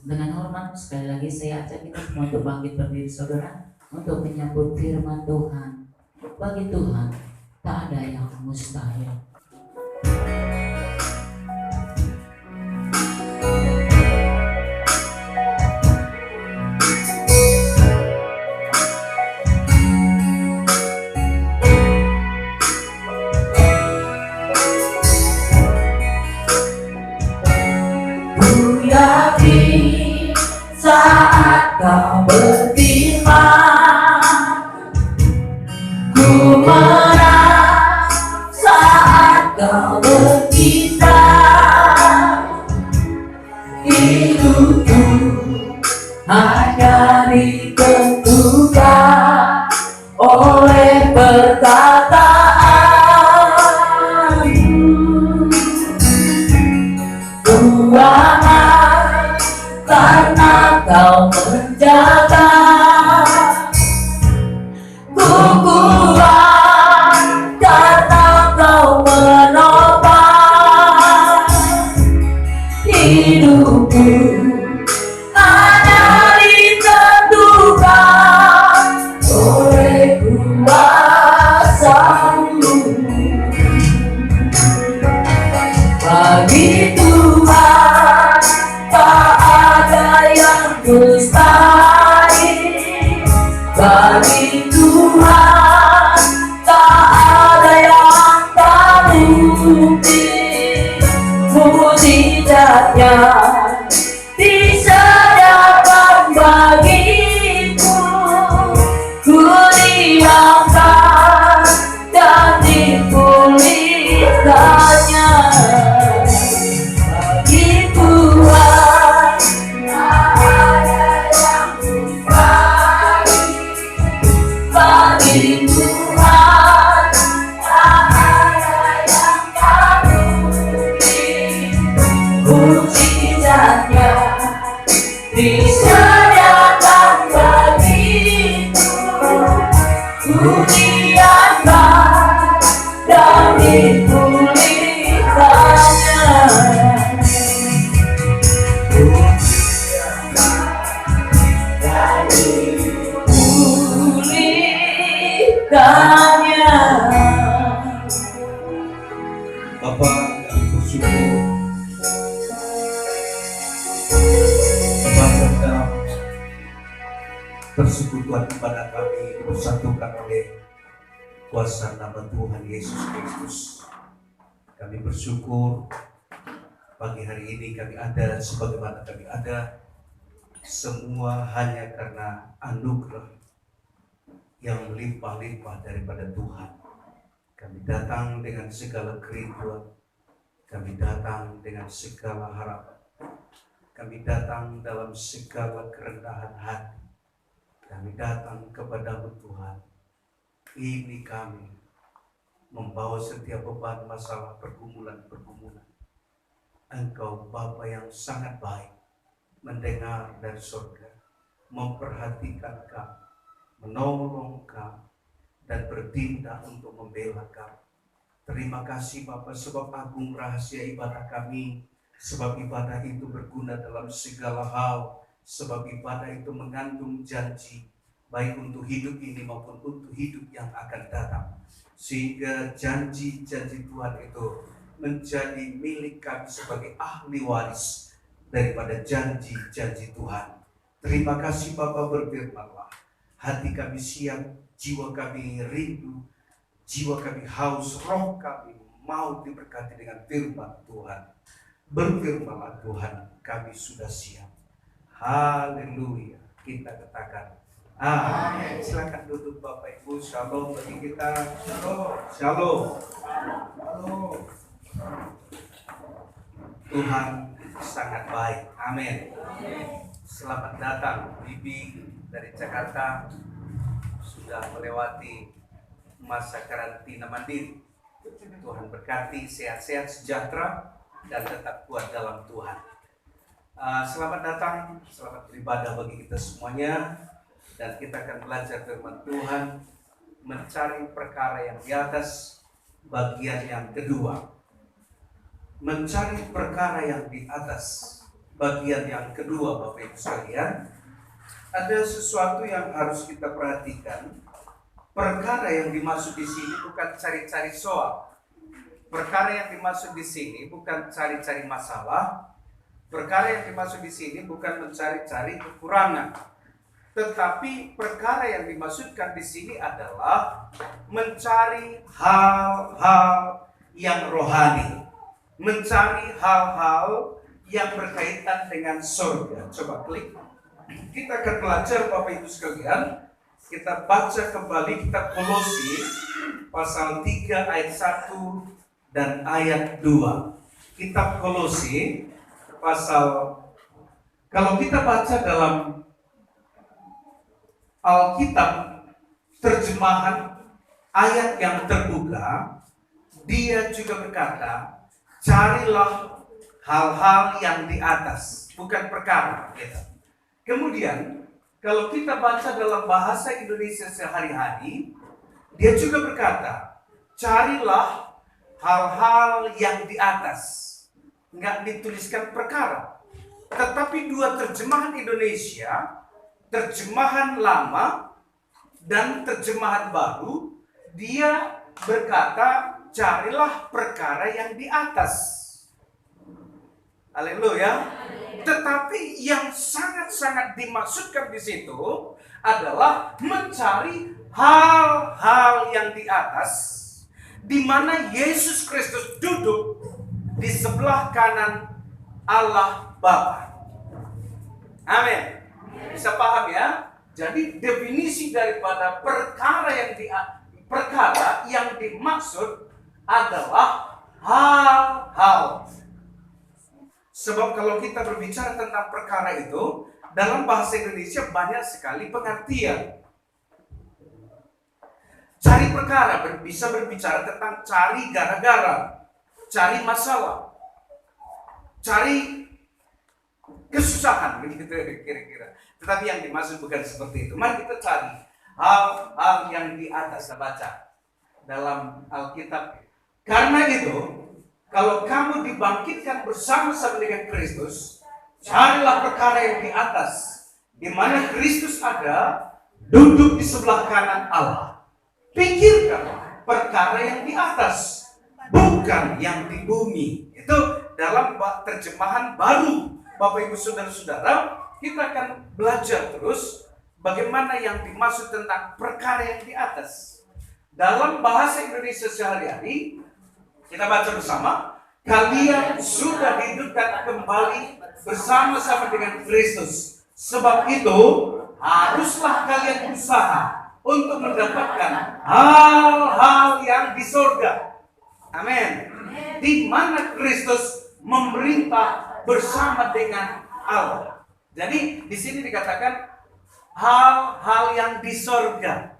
dengan hormat sekali lagi saya ajak kita semua untuk bangkit berdiri saudara untuk menyambut firman Tuhan. Bagi Tuhan tak ada yang mustahil. Saat kau berfirman, ku menang. Saat kau berkisah, hidupku hanya ditentukan oleh perkataanmu. Tuhan, karena kau menjaga, ku kuat karena kau menopang hidupku, hanya ditentukan oleh kuasa-Mu. Bagi Tuhan tak ada yang mustahil. Bagi Tuhan tak ada yang tak mungkin. Mukjizatnya disediakan bagiku, ku diangkat dan dipulihkannya. Bagi Tuhan tak ada yang mustahil. Bagi Tuhan tak ada yang tak mungkin. Mukjizatnya disediakan bagiku, ku diangkat dan dipulihkannya. Dan dipulihkannya. Bapa, kami bersyukur Bapa dalam persekutuan kepada kami bersatukan oleh kuasa nama Tuhan Yesus Kristus. Kami bersyukur pagi hari ini kami ada sebagaimana kami ada, semua hanya karena anugerah yang melimpah-limpah daripada Tuhan. Kami datang dengan segala kerinduan, kami datang dengan segala harapan, kami datang dalam segala kerendahan hati, kami datang kepada-Mu Tuhan. Ini kami membawa setiap beban masalah pergumulan-pergumulan. Engkau Bapa yang sangat baik, mendengar dari surga, memperhatikan kami, menolong kami, dan bertindak untuk membela kami. Terima kasih Bapa, sebab agung rahasia ibadah kami, sebab ibadah itu berguna dalam segala hal, sebab ibadah itu mengandung janji, baik untuk hidup ini maupun untuk hidup yang akan datang. Sehingga janji-janji Tuhan itu menjadi milik kami sebagai ahli waris daripada janji-janji Tuhan. Terima kasih Bapa, berfirman-Lah. Hati kami siap, jiwa kami rindu, jiwa kami haus, roh kami mau diberkati dengan firman Tuhan. Berfirman-Lah Tuhan, kami sudah siap. Haleluya. Kita katakan amin. Silakan duduk Bapak Ibu. Shalom bagi kita. Shalom. Shalom. Shalom. Tuhan sangat baik. Amin. Selamat datang Bibi dari Jakarta. Sudah melewati masa karantina mandiri. Tuhan berkati, sehat-sehat, sejahtera, dan tetap kuat dalam Tuhan. Selamat datang, selamat beribadah bagi kita semuanya. Dan kita akan belajar firman Tuhan, mencari perkara yang di atas, bagian yang kedua. Mencari perkara yang di atas. bagian yang kedua Bapak Ibu sekalian, ada sesuatu yang harus kita perhatikan. Perkara yang dimaksud di sini bukan cari-cari soal. Perkara yang dimaksud di sini bukan cari-cari masalah. Perkara yang dimaksud di sini bukan mencari-cari kekurangan. Tetapi perkara yang dimaksudkan di sini adalah mencari hal-hal yang rohani. Mencari hal-hal yang berkaitan dengan surga. Coba klik. Kita akan belajar Bapak Ibu sekalian. Kita baca kembali kitab Kolose pasal 3 ayat 1 dan ayat 2. Kitab Kolose pasal, kalau kita baca dalam Alkitab terjemahan ayat yang terbuka, dia juga berkata, carilah hal-hal yang di atas, bukan perkara. Kemudian, kalau kita baca dalam bahasa Indonesia sehari-hari, dia juga berkata, carilah hal-hal yang di atas. Nggak dituliskan perkara. Tetapi dua terjemahan Indonesia, terjemahan lama dan terjemahan baru, dia berkata, carilah perkara yang di atas. Haleluya. Tetapi yang sangat-sangat dimaksudkan di situ adalah mencari hal-hal yang di atas, di mana Yesus Kristus duduk di sebelah kanan Allah Bapa. Amin. Bisa paham ya? Jadi definisi daripada perkara yang dimaksud adalah hal-hal. Sebab kalau kita berbicara tentang perkara itu, dalam bahasa Indonesia banyak sekali pengertian. Cari perkara bisa berbicara tentang cari gara-gara, cari masalah, cari kesusahan, begitu kira-kira. Tetapi yang dimaksud bukan seperti itu. Mari kita cari hal-hal yang di atas. Kita baca dalam Alkitab. Karena itu, kalau kamu dibangkitkan bersama-sama dengan Kristus, carilah perkara yang di atas, di mana Kristus ada, duduk di sebelah kanan Allah. Pikirkan perkara yang di atas, bukan yang di bumi. Itu dalam terjemahan baru. Bapak Ibu Saudara-saudara, kita akan belajar terus bagaimana yang dimaksud tentang perkara yang di atas. Dalam bahasa Indonesia sehari-hari, kita baca bersama, kalian sudah dihidupkan kembali bersama-sama dengan Kristus. Sebab itu, haruslah kalian berusaha untuk mendapatkan hal-hal yang di surga. Amin. Di mana Kristus memerintah bersama dengan Allah. Jadi di sini dikatakan hal-hal yang di surga.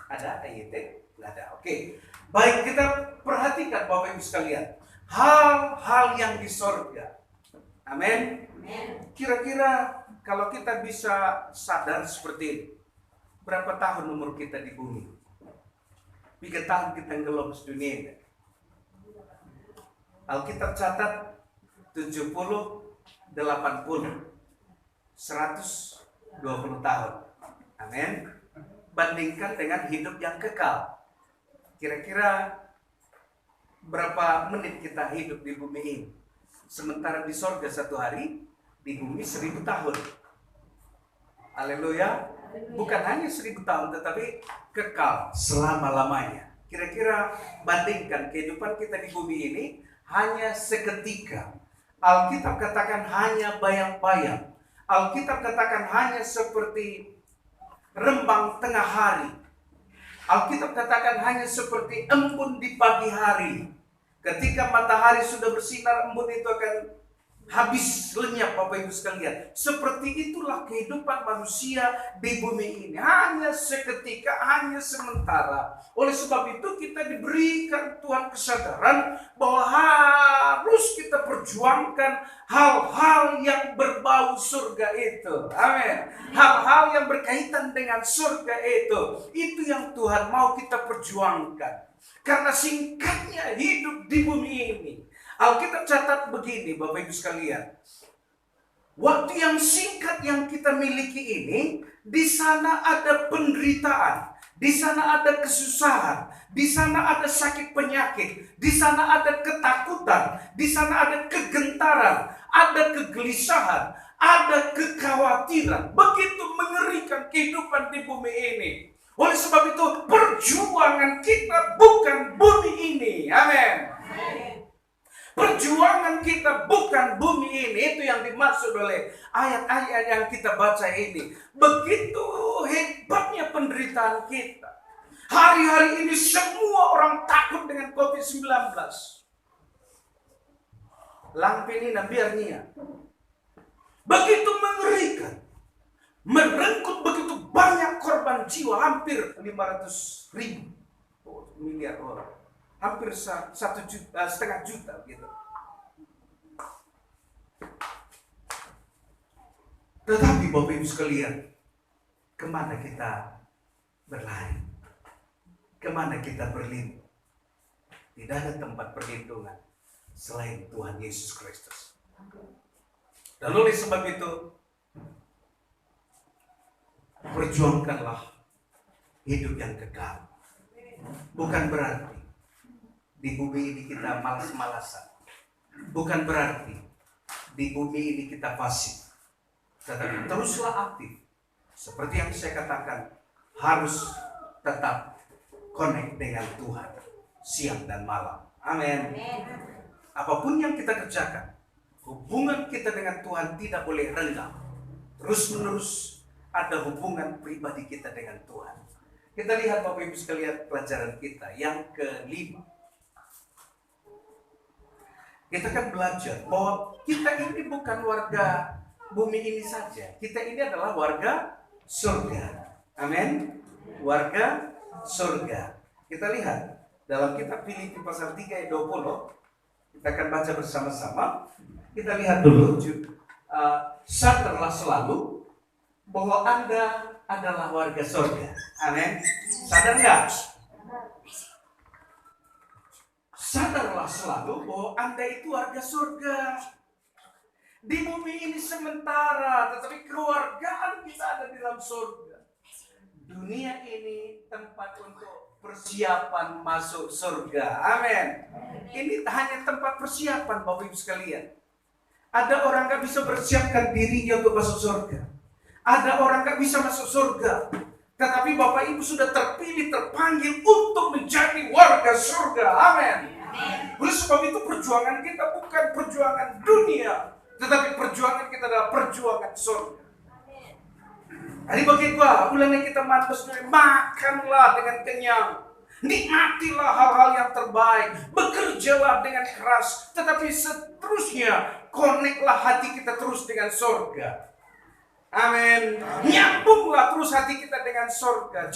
Ada ayat? Ada. Oke. Baik, kita perhatikan Bapak Ibu sekalian. Hal-hal yang di surga. Amin. Kira-kira kalau kita bisa sadar seperti ini, berapa tahun umur kita di bumi? 3 tahun kita ngelobos dunia ini. Alkitab catat 70, 80, 120 tahun. Amin. Bandingkan dengan hidup yang kekal. Kira-kira berapa menit kita hidup di bumi ini? Sementara di sorga 1 hari, di bumi 1000 tahun. Haleluya. Bukan hanya 1000 tahun, tetapi kekal selama-lamanya. Kira-kira bandingkan kehidupan kita di bumi ini hanya seketika. Alkitab katakan hanya bayang-bayang. Alkitab katakan hanya seperti rembang tengah hari. Alkitab katakan hanya seperti embun di pagi hari. Ketika matahari sudah bersinar, embun itu akan habis lenyap, Bapak Ibu sekalian. Seperti itulah kehidupan manusia di bumi ini. Hanya seketika, hanya sementara. Oleh sebab itu kita diberikan Tuhan kesadaran bahwa harus kita perjuangkan hal-hal yang berbau surga itu. Amin. Hal-hal yang berkaitan dengan surga itu. Itu yang Tuhan mau kita perjuangkan. Karena singkatnya hidup di bumi ini. Alkitab catat begini, Bapak Ibu sekalian. Waktu yang singkat yang kita miliki ini, di sana ada penderitaan, di sana ada kesusahan, di sana ada sakit penyakit, di sana ada ketakutan, di sana ada kegentaran, ada kegelisahan, ada kekhawatiran. Begitu mengerikan kehidupan di bumi ini. Oleh sebab itu, perjuangan kita bukan bumi ini. Amin. Perjuangan kita bukan bumi ini. Itu yang dimaksud oleh ayat-ayat yang kita baca ini. Begitu hebatnya penderitaan kita. Hari-hari ini semua orang takut dengan COVID-19. Lampinina biarnya. Begitu mengerikan. Merenggut begitu banyak korban jiwa. Hampir 500.000 miliar orang. Hampir 1,5 juta gitu. Tetapi Bapak Ibu sekalian, kemana kita berlari? Kemana kita berlindung? Tidak ada tempat perlindungan selain Tuhan Yesus Kristus. Dan oleh sebab itu, perjuangkanlah hidup yang kekal. Bukan berarti di bumi ini kita malas-malasan. Bukan berarti di bumi ini kita pasif. Tetapi teruslah aktif. Seperti yang saya katakan, harus tetap connect dengan Tuhan siang dan malam. Amin. Apapun yang kita kerjakan, hubungan kita dengan Tuhan tidak boleh renggang. Terus-menerus ada hubungan pribadi kita dengan Tuhan. Kita lihat Bapak Ibu sekalian pelajaran kita yang kelima. Kita kan belajar bahwa kita ini bukan warga bumi ini saja. Kita ini adalah warga surga. Amin. Warga surga. Kita lihat dalam kitab Filipi pasal 3 ayat 20. Kita akan baca bersama-sama. Kita lihat dulu. Sadarlah selalu bahwa Anda adalah warga surga. Amin. Sadar nggak? Sadarlah selalu bahwa Anda itu warga surga. Di bumi ini sementara, tetapi keluargaan kita ada di dalam surga. Dunia ini tempat untuk persiapan masuk surga. Amin. Ini hanya tempat persiapan Bapak Ibu sekalian. Ada orang gak bisa persiapkan dirinya untuk masuk surga. Ada orang gak bisa masuk surga. Tetapi Bapak Ibu sudah terpilih, terpanggil untuk menjadi warga surga. Amin. Oleh sebab itu perjuangan kita bukan perjuangan dunia, tetapi perjuangan kita adalah perjuangan surga. Hari bagi gua, ulangnya kita makanlah dengan kenyang. Nikmatilah hal-hal yang terbaik. Bekerjalah dengan keras. Tetapi seterusnya, connectlah hati kita terus dengan surga. Amin. Nyambunglah terus hati kita dengan surga.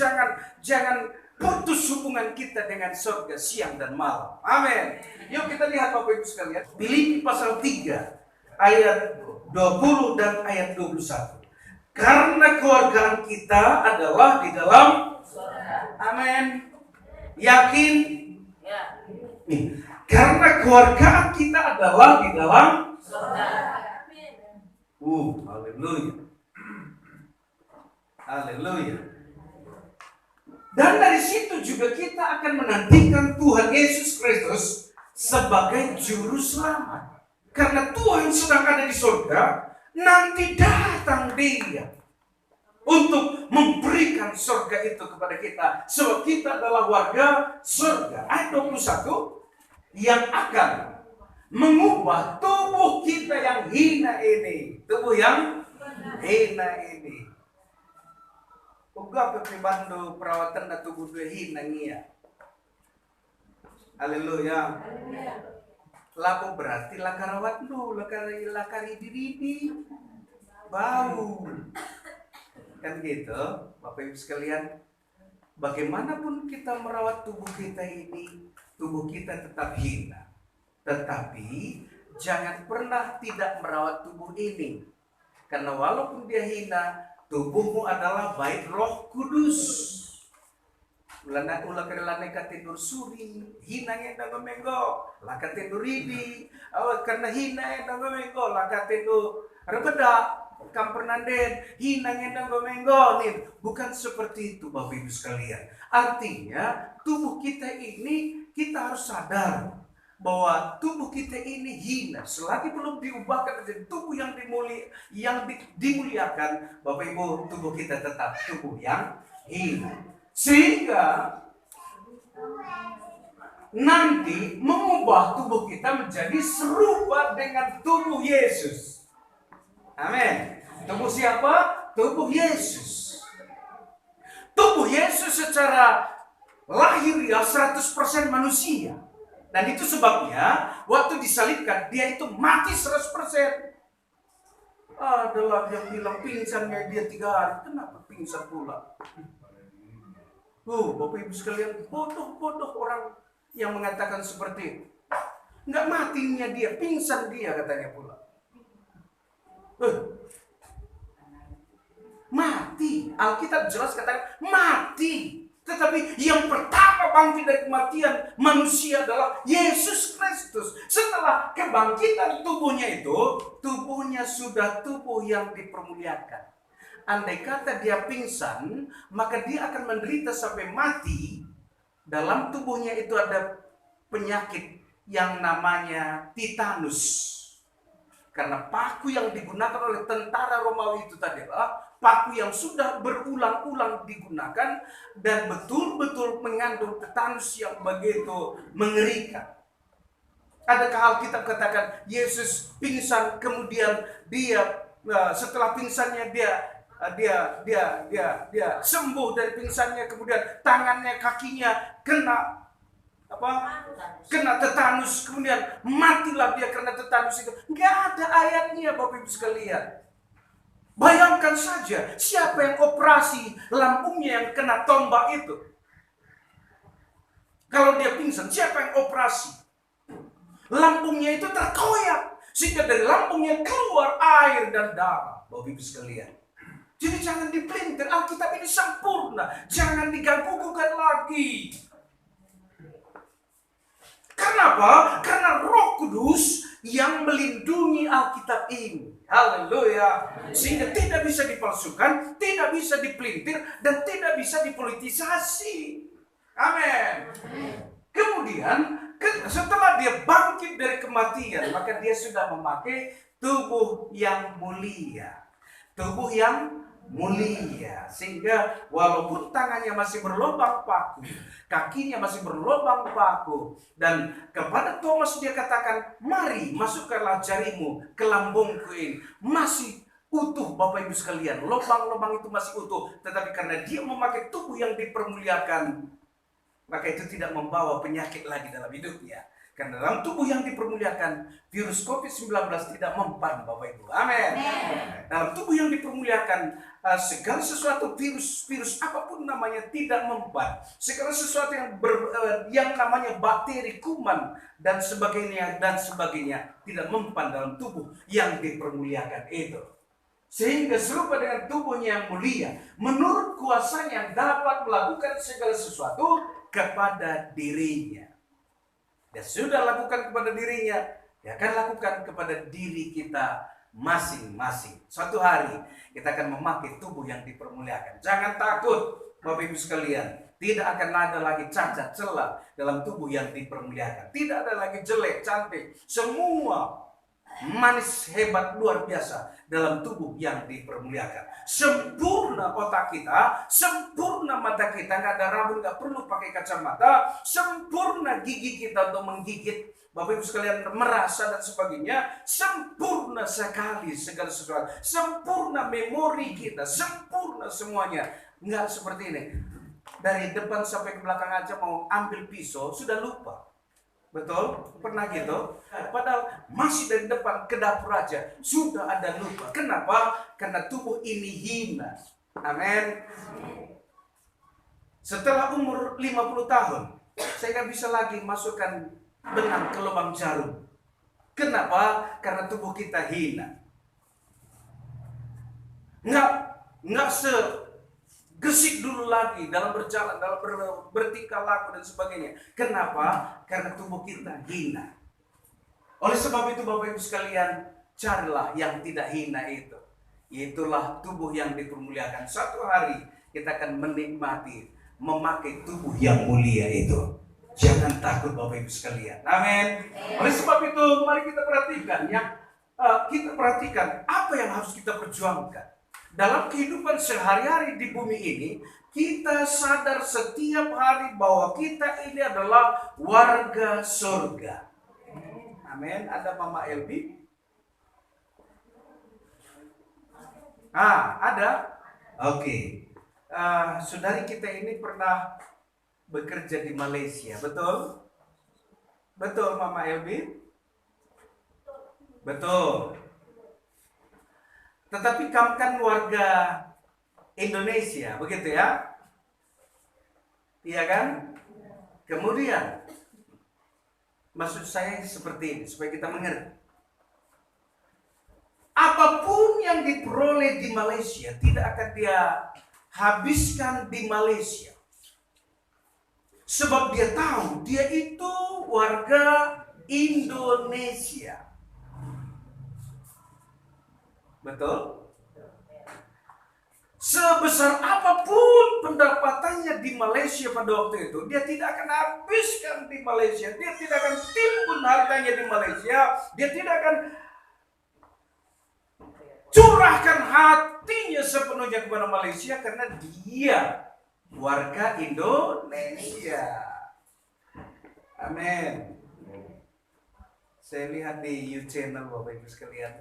Jangan putus hubungan kita dengan surga siang dan malam. Amin. Yuk kita lihat Bapak Ibu sekalian. Filipi pasal 3 ayat 20 dan ayat 21. Karena keluargaan kita adalah di dalam surga. Amin. Yakin? Ya. Karena keluargaan kita adalah di dalam surga. Haleluya. Haleluya. Dan dari situ juga kita akan menantikan Tuhan Yesus Kristus sebagai juru selamat. Karena Tuhan sedang ada di surga, nanti datang Dia untuk memberikan surga itu kepada kita. Sebab kita adalah warga surga. Ayat 21 yang akan mengubah tubuh kita yang hina ini. Tubuh yang hina ini. Uga pebandu perawatan na tubuh dua hina ngia. Haleluya. Laku berarti lakarawat lu, lakari diri bau. Kan gitu, Bapak Ibu sekalian. Bagaimanapun kita merawat tubuh kita ini, tubuh kita tetap hina. Tetapi jangan pernah tidak merawat tubuh ini. Karena walaupun dia hina, tubuhmu adalah bait Roh Kudus. Ulah kerelane katidur suri, hina ngenda ngomenggo, la katidur ini. Karena hina ngenda ngomenggo, la katidur Rebeda, kampernanden, hina ngendang gomenggonin. Bukan seperti itu Bapak Ibu sekalian. Artinya tubuh kita ini kita harus sadar bahwa tubuh kita ini hina selagi belum diubahkan menjadi tubuh yang dimuliakan. Bapak Ibu, tubuh kita tetap tubuh yang hina. Sehingga nanti mengubah tubuh kita menjadi serupa dengan tubuh Yesus. Amin. Tubuh siapa? Tubuh Yesus. Tubuh Yesus secara lahiriah 100% manusia. Dan itu sebabnya waktu disalibkan dia itu mati 100%. Adalah yang bilang pingsannya dia 3 hari. Kenapa pingsan pula? Bapak Ibu sekalian, bodoh-bodoh orang yang mengatakan seperti itu. Enggak matinya dia, pingsan dia katanya pula. Mati. Alkitab jelas katakan mati. Tetapi yang pertama bangkit dari kematian manusia adalah Yesus Kristus. Setelah kebangkitan tubuhnya itu, tubuhnya sudah tubuh yang dipermuliakan. Andai kata dia pingsan, maka dia akan menderita sampai mati. Dalam tubuhnya itu ada penyakit yang namanya titanus. Karena paku yang digunakan oleh tentara Romawi itu tadi adalah paku yang sudah berulang-ulang digunakan dan betul-betul mengandung tetanus yang begitu mengerikan. Adakah Alkitab katakan Yesus pingsan kemudian dia setelah pingsannya dia sembuh dari pingsannya, kemudian tangannya kakinya kena tetanus, kemudian matilah dia karena tetanus itu. Nggak ada ayatnya Bapak Ibu sekalian. Bayangkan saja siapa yang operasi lambungnya yang kena tombak itu. Kalau dia pingsan, siapa yang operasi? Lambungnya itu terkoyak sehingga dari lambungnya keluar air dan darah. Bapak Ibu sekalian, jadi jangan dipelintir. Alkitab ini sempurna, jangan diganggu-gugat lagi. Kenapa? Karena Roh Kudus yang melindungi Alkitab ini. Haleluya. Sehingga tidak bisa dipalsukan, tidak bisa dipelintir, dan tidak bisa dipolitisasi. Amin. Kemudian setelah dia bangkit dari kematian, maka dia sudah memakai tubuh yang mulia. Tubuh yang mulia, sehingga walaupun tangannya masih berlubang paku, kakinya masih berlubang paku, dan kepada Thomas dia katakan, mari masukkanlah jarimu ke lambungku ini. Masih utuh Bapak Ibu sekalian, lubang-lubang itu masih utuh, tetapi karena dia memakai tubuh yang dipermuliakan, maka itu tidak membawa penyakit lagi dalam hidupnya. Karena dalam tubuh yang dipermuliakan, virus COVID-19 tidak mempan Bapak Ibu. Amin. Dalam tubuh yang dipermuliakan, segala sesuatu virus apapun namanya tidak mempan. Segala sesuatu yang namanya bakteri, kuman dan sebagainya tidak mempan dalam tubuh yang dipermuliakan itu. Sehingga serupa dengan tubuhnya yang mulia, menurut kuasanya yang dapat melakukan segala sesuatu kepada dirinya. Dia sudah lakukan kepada dirinya, dia akan lakukan kepada diri kita masing-masing. Suatu hari kita akan memakai tubuh yang dipermuliakan. Jangan takut Bapak Ibu sekalian, tidak akan ada lagi cacat celah dalam tubuh yang dipermuliakan. Tidak ada lagi jelek, cantik, semua manis, hebat, luar biasa dalam tubuh yang dipermuliakan. Sempurna otak kita, sempurna mata kita, nggak ada rambut, nggak perlu pakai kacamata, sempurna gigi kita untuk menggigit, Bapak Ibu sekalian, merasa dan sebagainya, sempurna sekali segala sesuatu, sempurna memori kita, sempurna semuanya. Nggak seperti ini, dari depan sampai ke belakang aja mau ambil pisau sudah lupa. Betul? Pernah gitu? Padahal masih dari depan ke dapur aja sudah ada lupa. Kenapa? Karena tubuh ini hina. Amin. Setelah umur 50 tahun, saya nggak bisa lagi masukkan benang ke lubang jarum. Kenapa? Karena tubuh kita hina. Nggak gesik dulu lagi dalam berjalan, dalam bertingkah laku dan sebagainya. Kenapa? Karena tubuh kita hina. Oleh sebab itu Bapak Ibu sekalian, carilah yang tidak hina itu. Itulah tubuh yang dipermuliakan. Suatu hari kita akan menikmati memakai tubuh yang mulia itu. Jangan takut Bapak Ibu sekalian. Amin. Oleh sebab itu mari kita perhatikan ya. Kita perhatikan apa yang harus kita perjuangkan. Dalam kehidupan sehari-hari di bumi ini, kita sadar setiap hari bahwa kita ini adalah warga surga. Amin. Ada Mama Elbi? Ada. Oke. Saudari kita ini pernah bekerja di Malaysia, betul? Betul Mama Elbi? Betul. Tetapi kamu kan warga Indonesia, begitu ya? Iya kan? Kemudian, maksud saya seperti ini, supaya kita mengerti. Apapun yang diperoleh di Malaysia, tidak akan dia habiskan di Malaysia. Sebab dia tahu, dia itu warga Indonesia. Betul? Sebesar apapun pendapatannya di Malaysia pada waktu itu, dia tidak akan habiskan di Malaysia. Dia tidak akan timbun hartanya di Malaysia. Dia tidak akan curahkan hatinya sepenuhnya kepada Malaysia karena dia warga Indonesia. Amin. Saya lihat di U-Channel Bapak Ibu sekalian,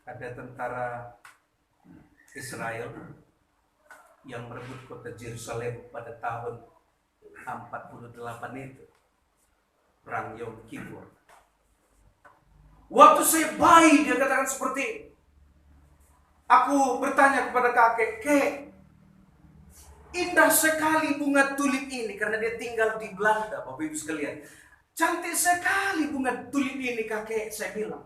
ada tentara Israel yang merebut kota Yerusalem pada tahun 48 itu, perang Yom Kippur. Waktu saya bayi dia katakan seperti ini. Aku bertanya kepada kakek, indah sekali bunga tulip ini, karena dia tinggal di Belanda, Bapak Ibu sekalian. Cantik sekali bunga tulip ini kakek, saya bilang.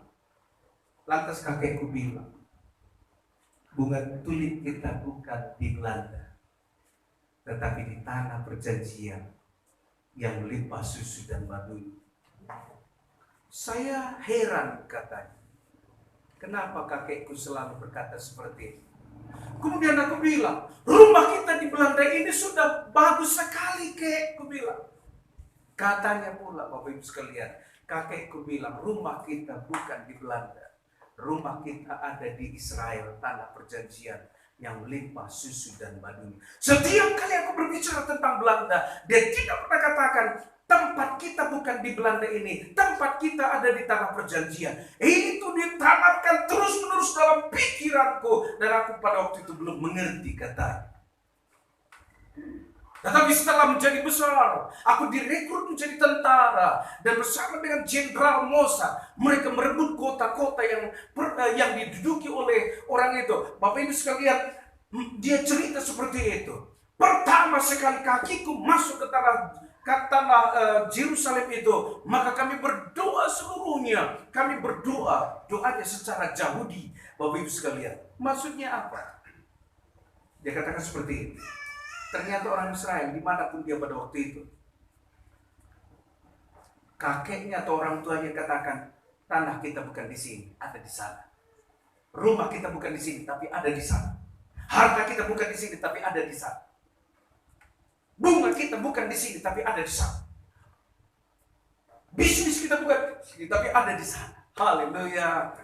Lantas kakekku bilang, bunga tulip kita bukan di Belanda, tetapi di tanah perjanjian yang melimpah susu dan madu. Saya heran katanya, kenapa kakekku selalu berkata seperti itu. Kemudian aku bilang, rumah kita di Belanda ini sudah bagus sekali kakekku bilang. Katanya pula Bapak Ibu sekalian, kakekku bilang rumah kita bukan di Belanda. Rumah kita ada di Israel, tanah perjanjian yang melimpah susu dan madu. Setiap kali aku berbicara tentang Belanda, dia tidak pernah katakan tempat kita bukan di Belanda ini, tempat kita ada di tanah perjanjian. Itu ditanamkan terus-menerus dalam pikiranku, dan aku pada waktu itu belum mengerti katanya. Tetapi setelah menjadi besar, aku direkrut menjadi tentara, dan bersama dengan Jenderal Mossad, mereka merebut kota-kota yang diduduki oleh orang itu. Bapak Ibu sekalian, dia cerita seperti itu. Pertama sekali kakiku masuk ke tanah Yerusalem itu, maka kami berdoa seluruhnya. Kami berdoa, doanya secara Yahudi, Bapak Ibu sekalian. Maksudnya apa? Dia katakan seperti ini. Ternyata orang Israel dimanapun dia pada waktu itu, kakeknya atau orang tuanya katakan, tanah kita bukan di sini, ada di sana. Rumah kita bukan di sini, tapi ada di sana. Harta kita bukan di sini, tapi ada di sana. Bunga kita bukan di sini, tapi ada di sana. Bisnis kita bukan di sini, tapi ada di sana. Haleluya.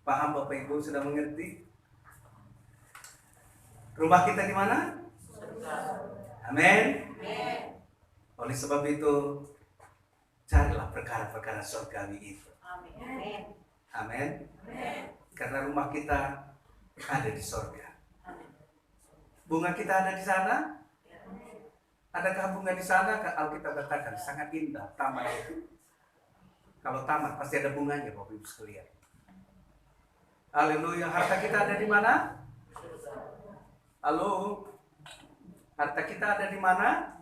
Paham Bapak Ibu, sudah mengerti? Rumah kita di mana? Amin. Oleh sebab itu, carilah perkara-perkara surgawi itu. Amin. Karena rumah kita ada di surga. Bunga kita ada di sana? Adakah bunga di sana? Alkitab katakan sangat indah taman itu. Kalau taman pasti ada bunganya, Bapak Ibu sekalian. Haleluya. Harta kita ada di mana? Halo, harta kita ada di mana?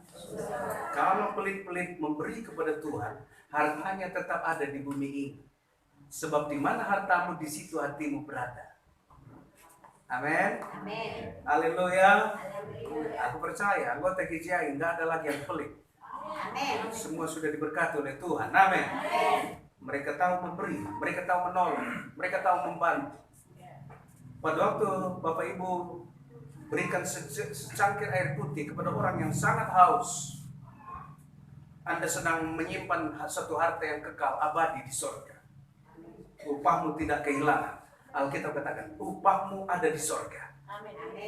Kalau pelit-pelit memberi kepada Tuhan, hartanya tetap ada di bumi ini. Sebab di mana hartamu, di situ hatimu berada. Amin. Haleluya. Aku percaya anggota GJI nggak ada lagi yang pelit. Semua sudah diberkati oleh Tuhan. Amin. mereka tahu memberi, mereka tahu menolong, mereka tahu membantu. Pada waktu Bapak Ibu berikan secangkir air putih kepada orang yang sangat haus, Anda sedang menyimpan satu harta yang kekal abadi di sorga. Upahmu tidak kehilangan. Alkitab katakan, upahmu ada di sorga.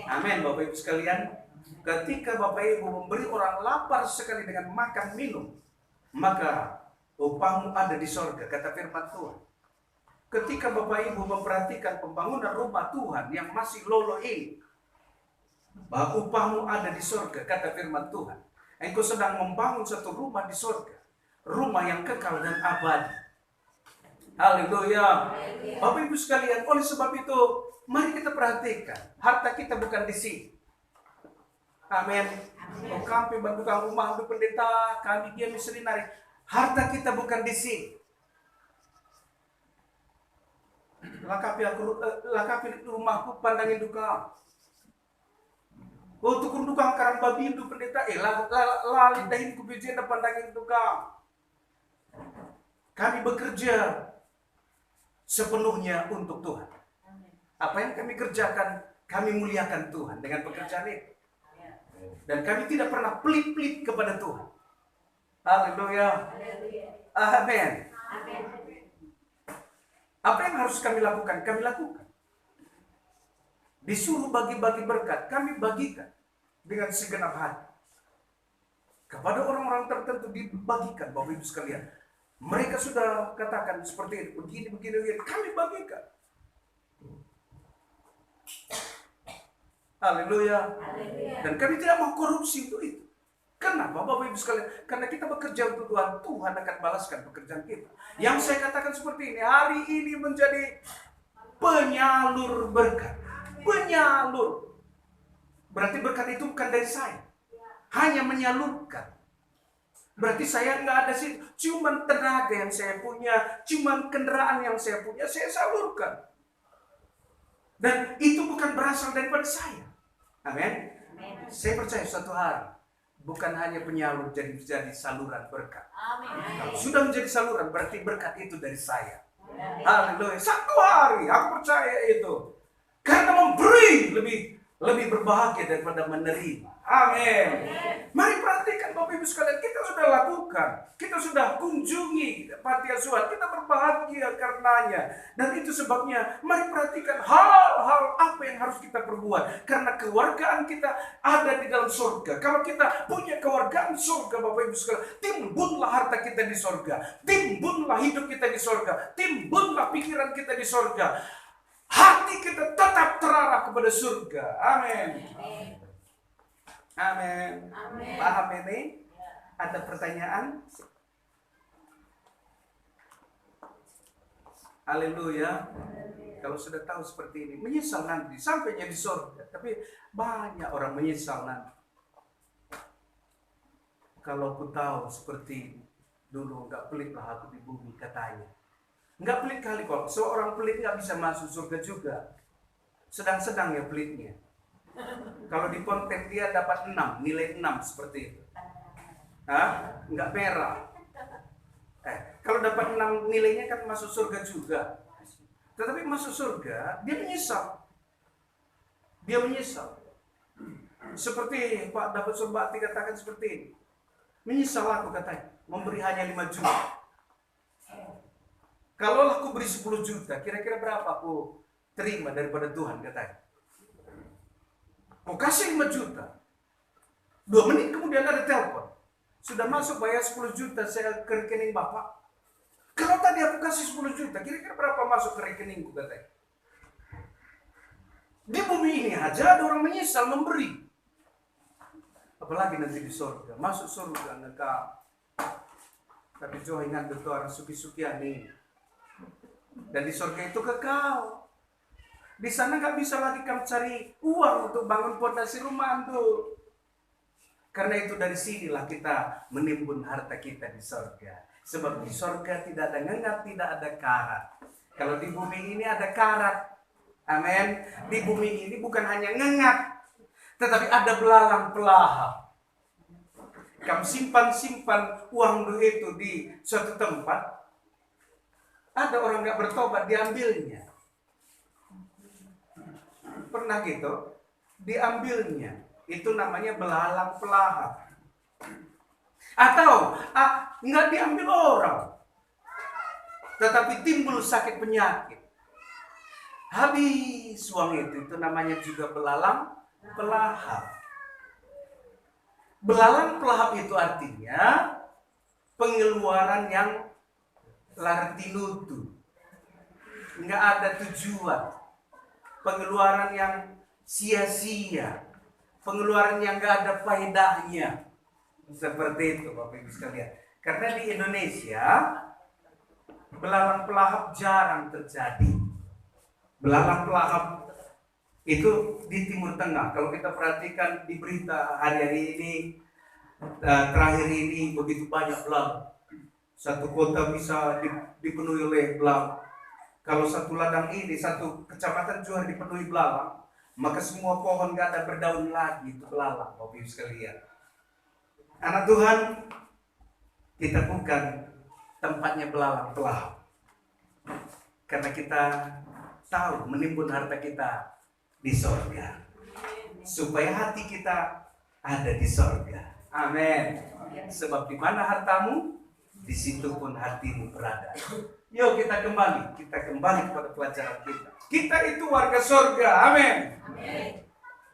Amin, Bapak Ibu sekalian. Ketika Bapak Ibu memberi orang lapar sekali dengan makan minum, maka upahmu ada di sorga, kata firman Tuhan. Ketika Bapak Ibu memperhatikan pembangunan rumah Tuhan yang masih lolo ini, bahwa upahmu ada di sorga, kata firman Tuhan. Engkau sedang membangun satu rumah di sorga, rumah yang kekal dan abadi. Haleluya. Bapak Ibu sekalian, oleh sebab itu, mari kita perhatikan, harta kita bukan di sini. Amin. Oh, kami bantukan rumah untuk pendeta, kami diam selinari. Harta kita bukan di sini. Lakapi rumahku, pandangin duka. Untuk duka karang babi itu pendeta, lalit dahin kubijian dan pandangin duka. Kami bekerja sepenuhnya untuk Tuhan. Apa yang kami kerjakan, kami muliakan Tuhan dengan pekerjaan itu. Dan kami tidak pernah pelit-pelit kepada Tuhan. Haleluya. Amin. Apa yang harus kami lakukan? Kami lakukan. Disuruh bagi-bagi berkat, kami bagikan dengan segenap hati. Kepada orang-orang tertentu dibagikan, Bapak Ibu sekalian. Mereka sudah katakan seperti ini, begini, kami bagikan. Haleluya. Dan kami tidak mau korupsi itu. Kenapa Bapak Ibu sekalian? Karena kita bekerja untuk Tuhan, Tuhan akan balaskan pekerjaan kita. Yang saya katakan seperti ini, hari ini menjadi penyalur berkat. Penyalur. Berarti berkat itu bukan dari saya. Hanya menyalurkan. Berarti saya nggak ada sih, cuman tenaga yang saya punya, cuman kendaraan yang saya punya, saya salurkan. Dan itu bukan berasal daripada saya. Amin. Saya percaya suatu hari bukan hanya penyalur jadi saluran berkat. Kalau sudah menjadi saluran berarti berkat itu dari saya. Haleluya. Satu hari aku percaya itu. Karena memberi lebih berbahagia daripada menerima. Amin. Mari perhatikan Bapak Ibu sekalian, kita sudah lakukan, kita sudah kunjungi panti asuhan, kita berbahagia karenanya. Dan itu sebabnya mari perhatikan hal-hal apa yang harus kita perbuat. Karena kewargaan kita ada di dalam surga. Kalau kita punya kewargaan surga Bapak Ibu sekalian, timbunlah harta kita di surga, timbunlah hidup kita di surga, timbunlah pikiran kita di surga. Hati kita tetap terarah kepada surga. Amin. Amin. Paham ini? Ada pertanyaan? Haleluya. Kalau sudah tahu seperti ini, menyesal nanti sampainya di surga. Tapi banyak orang menyesal nanti. Kalau aku tahu seperti dulu, nggak pelitlah aku di bumi katanya. Nggak pelit kali kok. Seorang pelit nggak bisa masuk surga juga. Sedang-sedang ya pelitnya. Kalau di konten dia dapat 6, nilai 6 seperti itu. Nggak merah. Kalau dapat 6 nilainya kan masuk surga juga. Tetapi masuk surga, dia menyesal. Dia menyesal. Seperti Pak Dapat Surbakti katakan seperti ini. Menyesal aku katanya, memberi hanya 5 juta. Kalau aku beri 10 juta, kira-kira berapa aku terima daripada Tuhan katanya. Aku kasih 5 juta. 2 menit kemudian ada telepon. Sudah masuk bayar 10 juta saya ke rekening Bapak. Kalau tadi aku kasih 10 juta, kira-kira berapa masuk ke rekeningku katanya. Di bumi ini aja ada orang menyesal memberi. Apalagi nanti di surga. Masuk surga ngekal. Tapi jangan ingat betul orang suki-sukian nih. Dan di surga itu kekal. Di sana nggak bisa lagi kamu cari uang untuk bangun fondasi rumah itu. Karena itu dari sinilah kita menimbun harta kita di surga. Sebab di surga tidak ada ngengat, tidak ada karat. Kalau di bumi ini ada karat. Amin. Di bumi ini bukan hanya ngengat, tetapi ada belalang pelahap. Kamu simpan uang itu di suatu tempat. Ada orang nggak bertobat, diambilnya. Pernah gitu? Diambilnya. Itu namanya belalang pelahap. Atau nggak diambil orang, tetapi timbul sakit penyakit. Habis uang itu namanya juga belalang pelahap. Belalang pelahap itu artinya pengeluaran yang lartinutu, nggak ada tujuan, pengeluaran yang sia-sia, pengeluaran yang nggak ada faedahnya. Seperti itu Bapak Ibu sekalian. Karena di Indonesia belalang pelahap jarang terjadi. Belalang pelahap itu di Timur Tengah. Kalau kita perhatikan di berita hari-hari ini, terakhir ini begitu banyak belalang. Satu kota bisa dipenuhi oleh belalang. Kalau satu ladang ini, satu kecamatan juga dipenuhi belalang, maka semua pohon gak ada berdaun lagi, itu belalang Bapak Ibu sekalian. Anak Tuhan, kita bukan tempatnya belalang pelahap. Karena kita tahu menimbun harta kita di sorga, supaya hati kita ada di sorga. Amin. Sebab di mana hartamu, di situ pun hatimu berada. Yuk kita kembali kepada pelajaran kita. Kita itu warga sorga. Amin.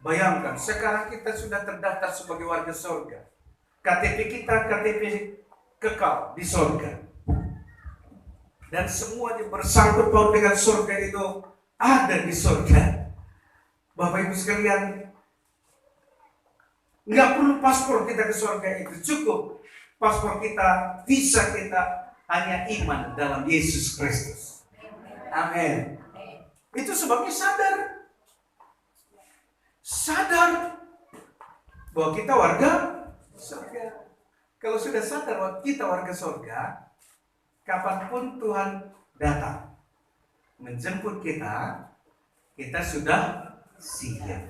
Bayangkan sekarang kita sudah terdaftar sebagai warga sorga. KTP kita KTP kekal di sorga. Dan semuanya bersangkut paut dengan sorga itu ada di sorga. Bapak Ibu sekalian, nggak perlu paspor kita ke sorga itu, cukup paspor kita, visa kita hanya iman dalam Yesus Kristus. Amin. Itu sebabnya sadar bahwa kita warga sorga. Kalau sudah sadar bahwa kita warga sorga, kapanpun Tuhan datang menjemput kita, kita sudah siap.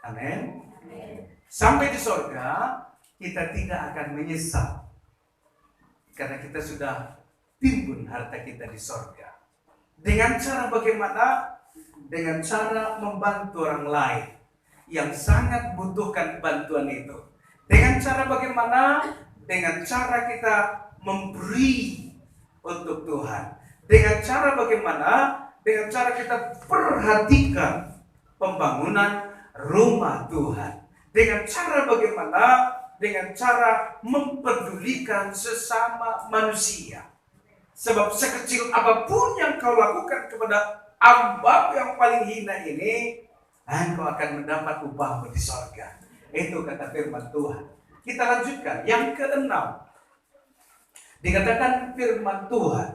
Amin. Sampai di sorga, kita tidak akan menyesal. Karena kita sudah timbun harta kita di sorga. Dengan cara bagaimana? Dengan cara membantu orang lain yang sangat butuhkan bantuan itu. Dengan cara bagaimana? Dengan cara kita memberi untuk Tuhan. Dengan cara bagaimana? Dengan cara kita perhatikan pembangunan rumah Tuhan. Dengan cara bagaimana? Dengan cara mempedulikan sesama manusia. Sebab sekecil apapun yang kau lakukan kepada hamba yang paling hina ini, engkau akan mendapat upahmu di sorga. Itu kata firman Tuhan. Kita lanjutkan. Yang keenam, dikatakan firman Tuhan.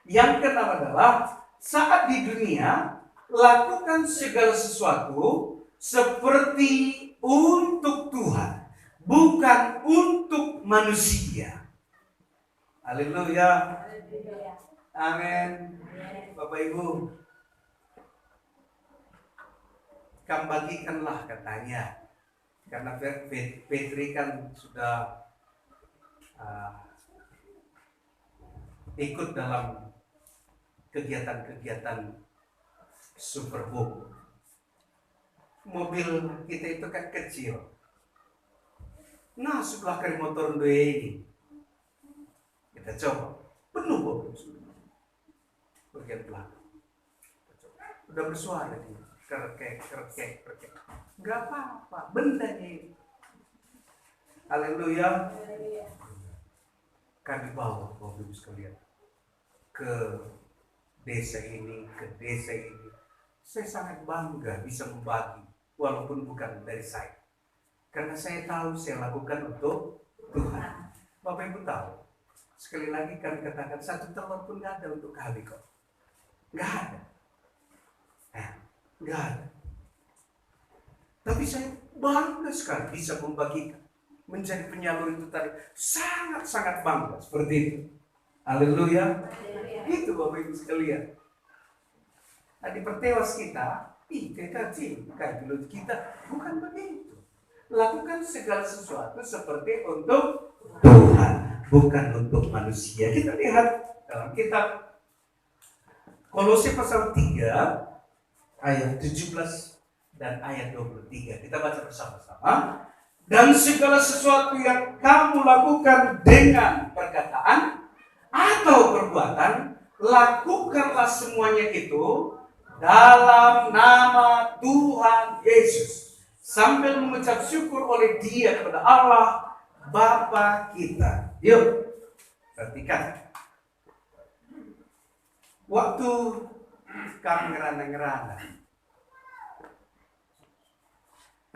Yang keenam adalah saat di dunia lakukan segala sesuatu seperti untuk Tuhan, bukan untuk manusia. Haleluya. Amin. Bapak Ibu, kamu bagikanlah katanya. Karena Petri kan sudah ikut dalam kegiatan-kegiatan Super Bowl. Mobil kita itu kan kecil. Nah, sebelah kali motor dua ini. Kita coba. Penuh mobil. Bagian belakang. Udah bersuara nih. Kerkek. Gak apa-apa. Benda ini. Haleluya. Kami bawa Bapak Ibu sekalian ke desa ini, ke desa ini. Saya sangat bangga bisa membagi, walaupun bukan dari saya. Karena saya tahu saya lakukan untuk Tuhan. Bapak Ibu tahu, sekali lagi kami katakan, satu telur pun gak ada untuk kami kok. Gak ada. Gak ada. Tapi saya bangga sekali bisa membagikan. Menjadi penyalur itu tadi. Sangat-sangat bangga seperti itu. Haleluya. Itu Bapak Ibu sekalian. Nah, di pertewas kita, kayak dulu kita, bukan begitu. Lakukan segala sesuatu seperti untuk Tuhan, bukan untuk manusia. Kita lihat dalam kitab Kolose pasal 3 ayat 17 dan ayat 23. Kita baca bersama-sama. Dan segala sesuatu yang kamu lakukan dengan perkataan atau perbuatan, lakukanlah semuanya itu dalam nama Tuhan Yesus, sambil mengucap syukur oleh Dia kepada Allah Bapa kita. Yuk, perhatikan. Waktu kami ngerana-ngerana,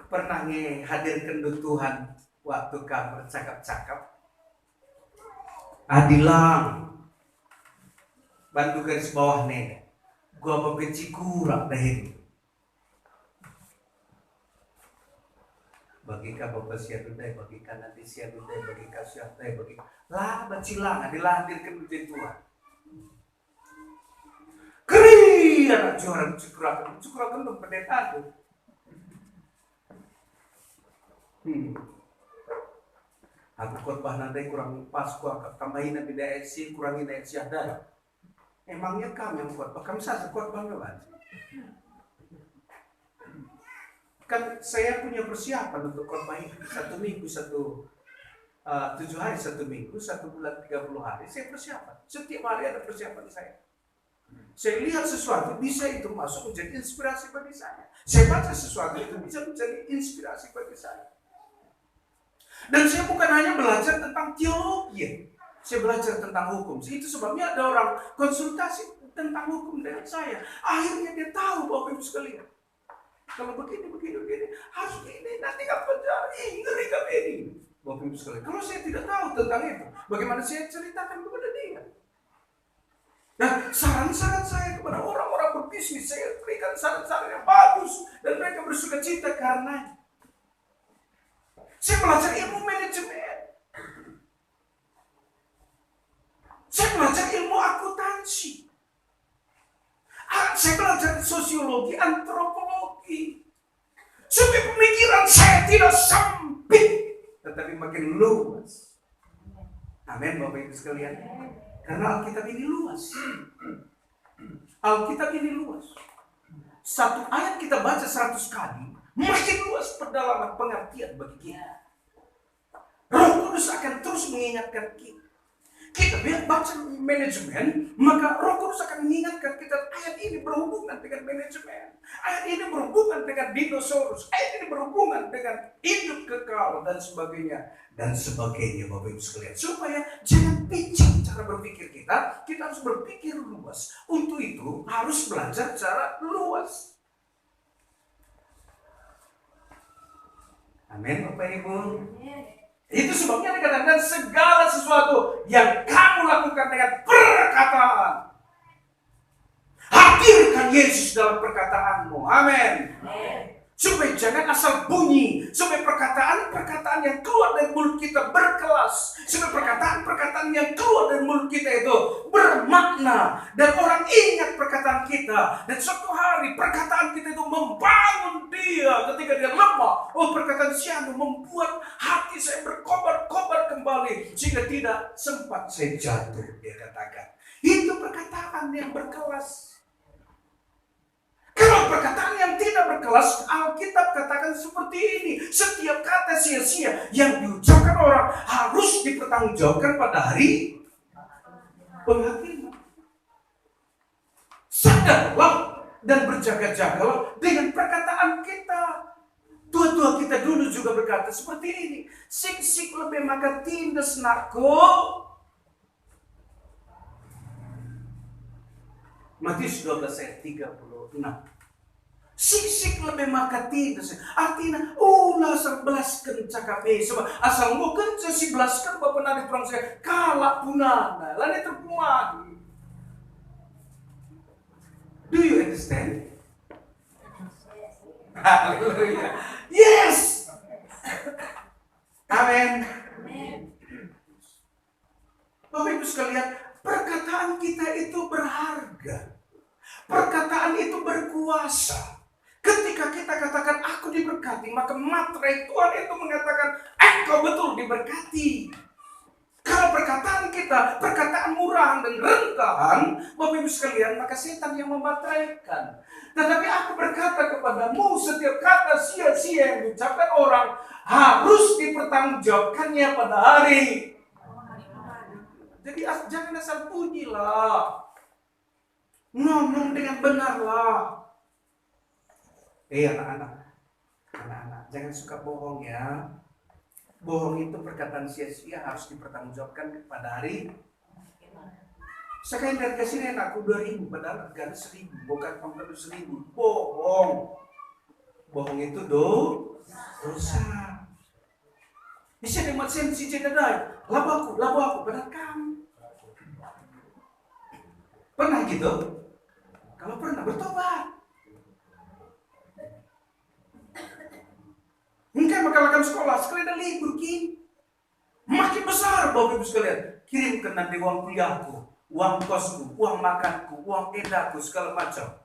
pernah hadirkan Tuhan waktu kami bercakap-cakap. Adilang, bantu garis bawah nih. Gua mau benci kurang dahulu. Bagi ka bapak siadudai, bagi ka nanti siadudai, bagi ka siadudai, bagi lah bacilang, adilah hadirkan Tuhan. Keri anak juara cukurakan dong pendeta tuh. Aku khotbah nanti kurang pas, aku tambahin nabi daesi, kurangin daesi ada. Emangnya kami yang khotbah, kami saja khotbah kan? Kan saya punya persiapan untuk khotbah ini 1 minggu, 7 hari, 1 minggu, 1 bulan 30 hari. Saya persiapan, setiap hari ada persiapan saya. Saya lihat sesuatu bisa itu masuk menjadi inspirasi bagi saya. Saya baca sesuatu itu bisa menjadi inspirasi bagi saya. Dan saya bukan hanya belajar tentang teologi, saya belajar tentang hukum. Itu sebabnya ada orang konsultasi tentang hukum dengan saya. Akhirnya dia tahu Bapak Ibu sekalian, kalau begini harus begini, nanti kapan jadi ngeri kami ini. Bapak Ibu sekalian, kalau saya tidak tahu tentang itu, bagaimana saya ceritakan kepada dia? Nah, saran-saran saya kepada orang-orang berbisnis, saya berikan saran-saran yang bagus dan mereka bersuka cita karena saya belajar ilmu manajemen. Saya belajar ilmu akuntansi. Saya belajar sosiologi, antropologi. Supaya pemikiran saya tidak sempit, tetapi makin luas. Amin, Bapak Ibu sekalian. Karena Alkitab ini luas. Alkitab ini luas. Satu ayat kita baca 100 kali, makin luas pendalaman pengertian bagi kita. Roh Kudus akan terus mengingatkan kita. Kita baca manajemen, maka Roh Kudus akan mengingatkan kita, ayat ini berhubungan dengan manajemen. Ayat ini berhubungan dengan dinosaurus. Ayat ini berhubungan dengan hidup kekal dan sebagainya. Dan sebagainya, Bapak Ibu sekalian. Supaya jangan pincang cara berpikir kita harus berpikir luas. Untuk itu harus belajar cara luas. Amin, Bapak Ibu. Itu sebabnya dikatakan segala sesuatu yang kamu lakukan dengan perkataan, hadirkan Yesus dalam perkataanmu. Amin. Supaya jangan asal bunyi, supaya perkataan yang keluar dari mulut kita berkelas, supaya perkataan yang keluar dari mulut kita itu bermakna dan orang ingat perkataan kita. Dan suatu hari perkataan kita itu membangun dia ketika dia lemah. Oh, perkataan Sianu membuat hati saya berkobar-kobar kembali sehingga tidak sempat saya jatuh, dia katakan. Itu perkataan yang berkelas. Kalau perkataan yang tidak berkelas, Alkitab katakan seperti ini. Setiap kata sia-sia yang diucapkan orang harus dipertanggungjawabkan pada hari penghakiman. Sadarlah dan berjaga-jagalah dengan perkataan kita. Tua-tua kita dulu juga berkata seperti ini. Sik-sik lebih makan tindas nakku. Matius 12 ayat 36. Sik-sik lebih maka tidak. Artinya, ulah sebelaskan cakape. Sebab asal mau kerja si belaskan bapak nanti perang saya kalah punana. Lalu terpumadi. Do you understand? Haleluya. Yes. Amin. Bapak Ibu sekalian, perkataan kita itu berharga. Perkataan itu berkuasa. Ketika kita katakan aku diberkati, maka materai Tuhan itu mengatakan engkau betul diberkati. Kalau perkataan kita, perkataan murahan dan rendahan, Bapak Ibu sekalian, maka setan yang membateraikan. Tetapi aku berkata kepadamu, setiap kata sia-sia yang diucapkan orang harus dipertanggungjawabkannya pada hari. Jadi jangan asal bunyilah. Ngomong dengan benarlah. Anak-anak, jangan suka bohong ya. Bohong itu perkataan sia-sia harus dipertanggungjawabkan pada hari. Sekali dari kasih aku 2.000 padahal gak ada 1.000, bukan 1.000. Bohong. Bohong itu dosa. Bisa demat sensi jedadai. Labu aku padahal kamu. Pernah gitu? Kalau pernah bertobat. Mungkin makan sekolah, sekali ada libur kini. Makin besar Bapak Ibu sekalian. Kirimkan nanti uang kuliahku, uang kosku, uang makanku, uang edaku, segala macam.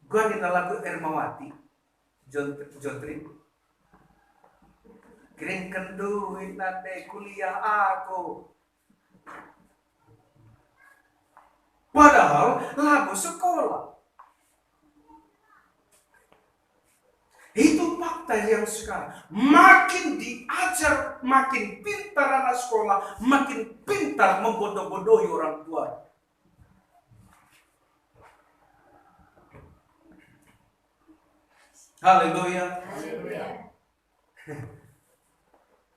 Gua di lagu Ermawati, Jontri. Kirimkan duit nanti kuliah aku. Padahal lagu sekolah. Itu fakta yang sekarang. Makin diajar, makin pintar anak sekolah, makin pintar membodoh-bodohi orang tua. Haleluya.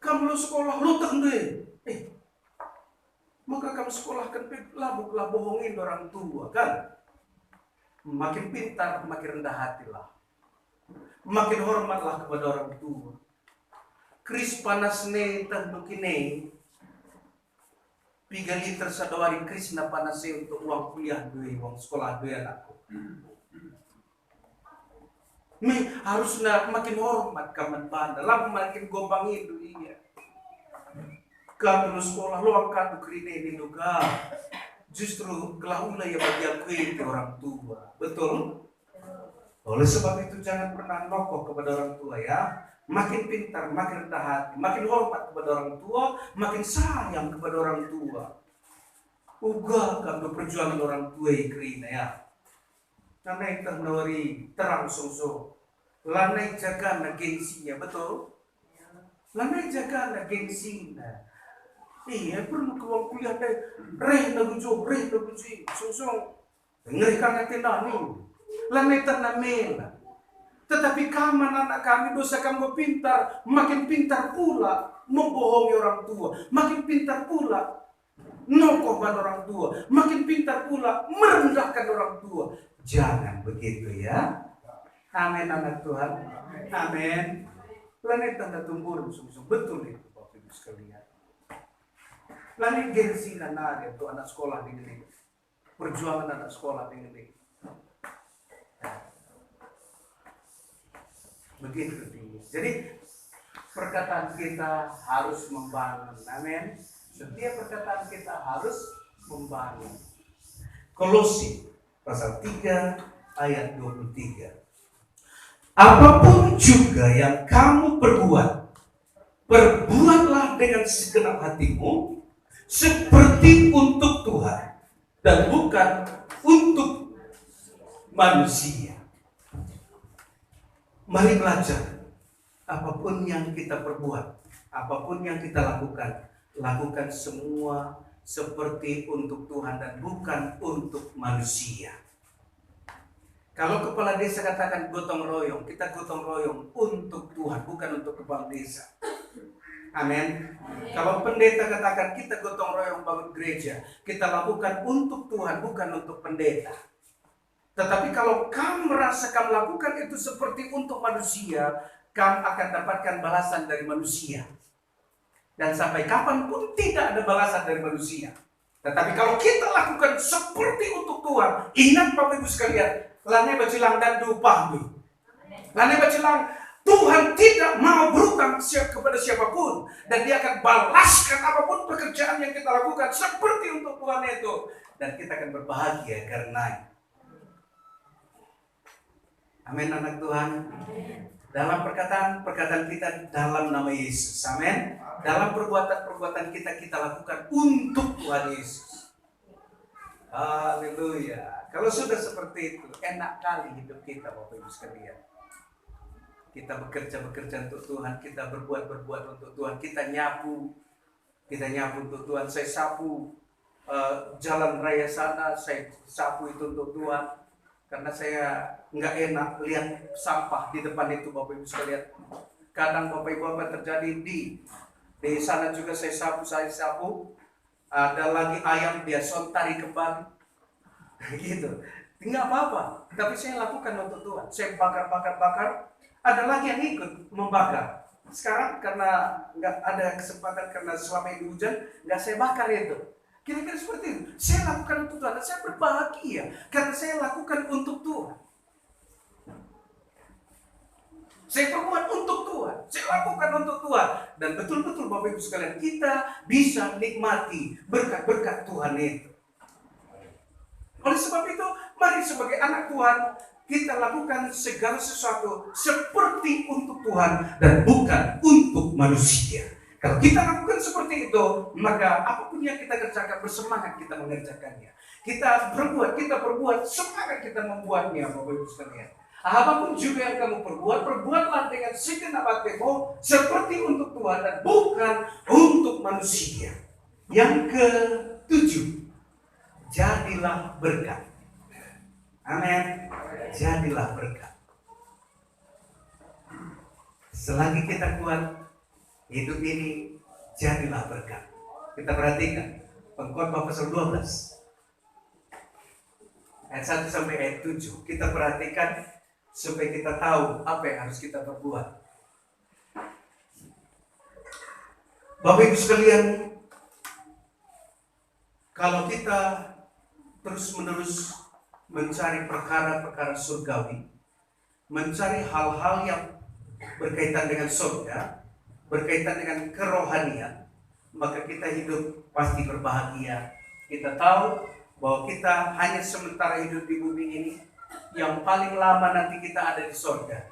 Kamu sekolah, lu tende. Maka kamu sekolahkan labuk-labuk bohongin orang tua kan? Makin pintar, makin rendah hatilah. Makin hormatlah kepada orang tua. Kris panas ne tandukine. 3 liter sadawari kris na panase untuk uang kuliah doi, uang sekolah doi anakku. Harus makin hormat kaman banda, lah makin gombang itu iya. Kamu sekolah lo angkat kerine ini juga. Justru kelaulah ya bagi aku itu orang tua, betul? Oleh sebab itu jangan pernah nokoh kepada orang tua ya. Makin pintar, makin rendah hati, makin hormat kepada orang tua, makin sayang kepada orang tua. Uga kamu perjuangan orang tua kerina ya. Nanai ternawari terang sungsung. Lanai jaga na gengsinya, betul? Lanai jaga na gengsinya. Iya perlu keluar kuliah deh. Reh na gujo, sungsung. Ngerikan hati nani. Lanai ternamela. Tetapi kamu anak kami dosa kamu pintar, makin pintar pula membohongi orang tua, makin pintar pula nokoh pada orang tua, makin pintar pula merendahkan orang tua. Jangan begitu ya. Amin anak Tuhan. Amin. Lain tanda tumbuh sungsung, betul itu Bapak Ibu sekalian. Lain gengsi nana itu anak sekolah di negeri, perjuangan anak sekolah di negeri. Begitu. Jadi perkataan kita harus membangun. Amin. Setiap perkataan kita harus membangun. Kolose pasal 3 ayat 23. Apapun juga yang kamu perbuat, perbuatlah dengan segenap hatimu seperti untuk Tuhan dan bukan untuk manusia. Mari belajar. Apapun yang kita perbuat, apapun yang kita lakukan, lakukan semua seperti untuk Tuhan dan bukan untuk manusia. Kalau kepala desa katakan gotong royong, kita gotong royong untuk Tuhan, bukan untuk kepala desa. Amin. Kalau pendeta katakan kita gotong royong bangun gereja, kita lakukan untuk Tuhan, bukan untuk pendeta. Tetapi kalau kamu merasa kamu lakukan itu seperti untuk manusia, kamu akan dapatkan balasan dari manusia. Dan sampai kapanpun tidak ada balasan dari manusia. Tetapi kalau kita lakukan seperti untuk Tuhan, ingat Bapak Ibu sekalian, lane bacilang dan dupahmi. Lane bacilang, Tuhan tidak mau berutang kepada siapapun. Dan Dia akan balaskan apapun pekerjaan yang kita lakukan seperti untuk Tuhan itu. Dan kita akan berbahagia karena amin anak Tuhan. Dalam perkataan kita dalam nama Yesus. Amin. dalam perbuatan-perbuatan kita lakukan untuk Tuhan Yesus. Haleluya. Kalau sudah seperti itu, enak kali hidup kita, Bapak Ibu sekalian. Kita bekerja untuk Tuhan, kita berbuat untuk Tuhan, kita nyapu untuk Tuhan. Saya sapu jalan raya sana, saya sapu itu untuk Tuhan, karena saya nggak enak lihat sampah di depan itu, Bapak Ibu sekalian. Kadang Bapak Ibu apa terjadi di sana juga saya sapu, ada lagi ayam dia sontari kembali, gitu. Nggak apa-apa, tapi saya lakukan untuk Tuhan. Saya bakar. Ada lagi yang ikut membakar. Sekarang karena nggak ada kesempatan, karena selama ini hujan, nggak saya bakar itu. Kira-kira seperti itu. Saya lakukan untuk Tuhan, saya berbahagia karena saya lakukan untuk Tuhan. Saya perbuat untuk Tuhan, saya lakukan untuk Tuhan. Dan betul-betul Bapak Ibu sekalian, kita bisa nikmati berkat-berkat Tuhan itu. Oleh sebab itu, mari sebagai anak Tuhan, kita lakukan segala sesuatu seperti untuk Tuhan dan bukan untuk manusia. Kalau kita lakukan seperti itu, maka apapun yang kita kerjakan, bersemangat kita mengerjakannya. Kita perbuat, semangat kita membuatnya, Bapak Ibu sekalian. Apapun juga yang kamu perbuatlah dengan segenap hatimu seperti untuk Tuhan dan bukan untuk manusia. Yang ke-7, jadilah berkat. Amin. Jadilah berkat. Selagi kita kuat hidup ini, jadilah berkat. Kita perhatikan Pengkhotbah pasal 12 ayat 1 sampai ayat 7. Kita perhatikan supaya kita tahu apa yang harus kita perbuat. Bapak Ibu sekalian, kalau kita terus-menerus mencari perkara-perkara surgawi, mencari hal-hal yang berkaitan dengan surga, berkaitan dengan kerohanian, maka kita hidup pasti berbahagia. Kita tahu bahwa kita hanya sementara hidup di bumi ini, yang paling lama nanti kita ada di surga.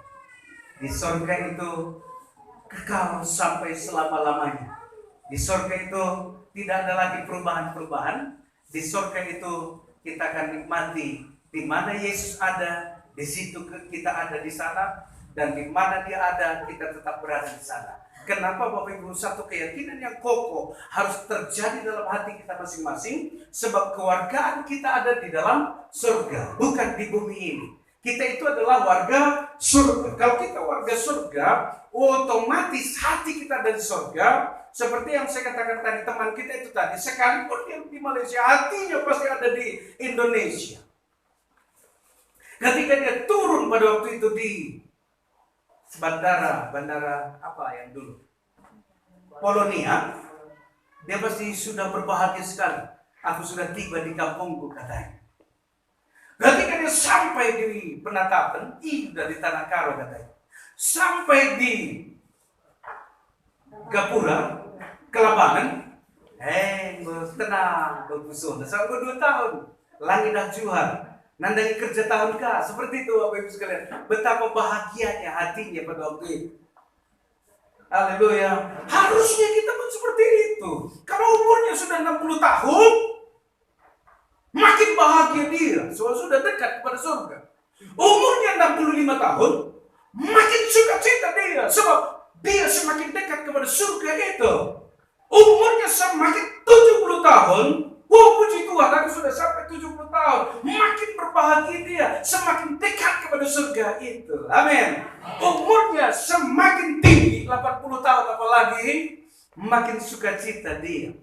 Di surga itu kekal sampai selama-lamanya. Di surga itu tidak ada lagi perubahan-perubahan. Di surga itu kita akan nikmati di mana Yesus ada, di situ kita ada di sana, dan di mana Dia ada, kita tetap berada di sana. Kenapa Bapak Ibu? Satu keyakinan yang kokoh harus terjadi dalam hati kita masing-masing, sebab kewargaan kita ada di dalam surga, bukan di bumi ini. Kita itu adalah warga surga. Kalau kita warga surga, otomatis hati kita ada di surga. Seperti yang saya katakan tadi, teman kita itu tadi, sekalipun dia di Malaysia, hatinya pasti ada di Indonesia. Ketika dia turun pada waktu itu di bandara apa yang dulu, Polonia, dia pasti sudah berbahagia sekali. Aku sudah tiba di kampungku, katanya. Ketika dia sampai di penatapan, dari Tanah Karo, katanya, sampai di Gapura, Kelabangan, tenang, berpusung. Sampai 2 tahun, langit dah juhar, nandangi kerja tahun kah, seperti itu Bapak Ibu sekalian. Betapa bahagianya hatinya pada waktu itu. Haleluya. Harusnya kita pun seperti itu. Kalau umurnya sudah 60 tahun, makin bahagia dia, soalnya sudah dekat kepada surga. Umurnya 65 tahun, makin sukacita dia, sebab dia semakin dekat kepada surga itu. Umurnya semakin 70 tahun, puji Tuhan, aku sudah sampai 70 tahun, makin berbahagia dia, semakin dekat kepada surga itu. Amin. Umurnya semakin tinggi, 80 tahun apalagi, makin sukacita dia.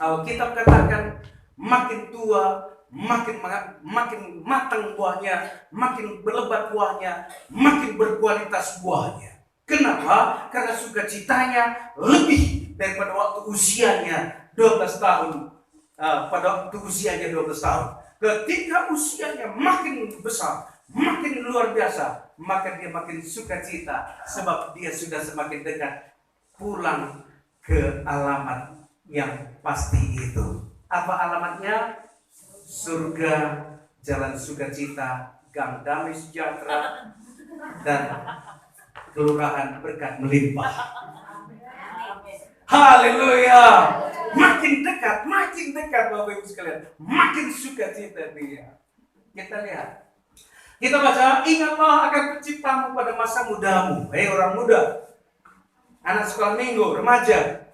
Alkitab katakan, makin tua, makin matang buahnya, makin berlebat buahnya, makin berkualitas buahnya. Kenapa? Karena sukacitanya lebih daripada waktu usianya 12 tahun. Pada waktu usianya 12 tahun. Ketika usianya makin besar, makin luar biasa, maka dia makin sukacita, sebab dia sudah semakin dekat pulang ke alamat yang pasti itu. Apa alamatnya? Surga, jalan sukacita, gang damai sejahtera, dan kelurahan berkat melimpah. Haleluya. Makin dekat Bapak Ibu sekalian, makin sukacita dia. Kita lihat. Kita baca, ingatlah akan penciptamu pada masa mudamu. Orang muda, anak sekolah minggu, remaja,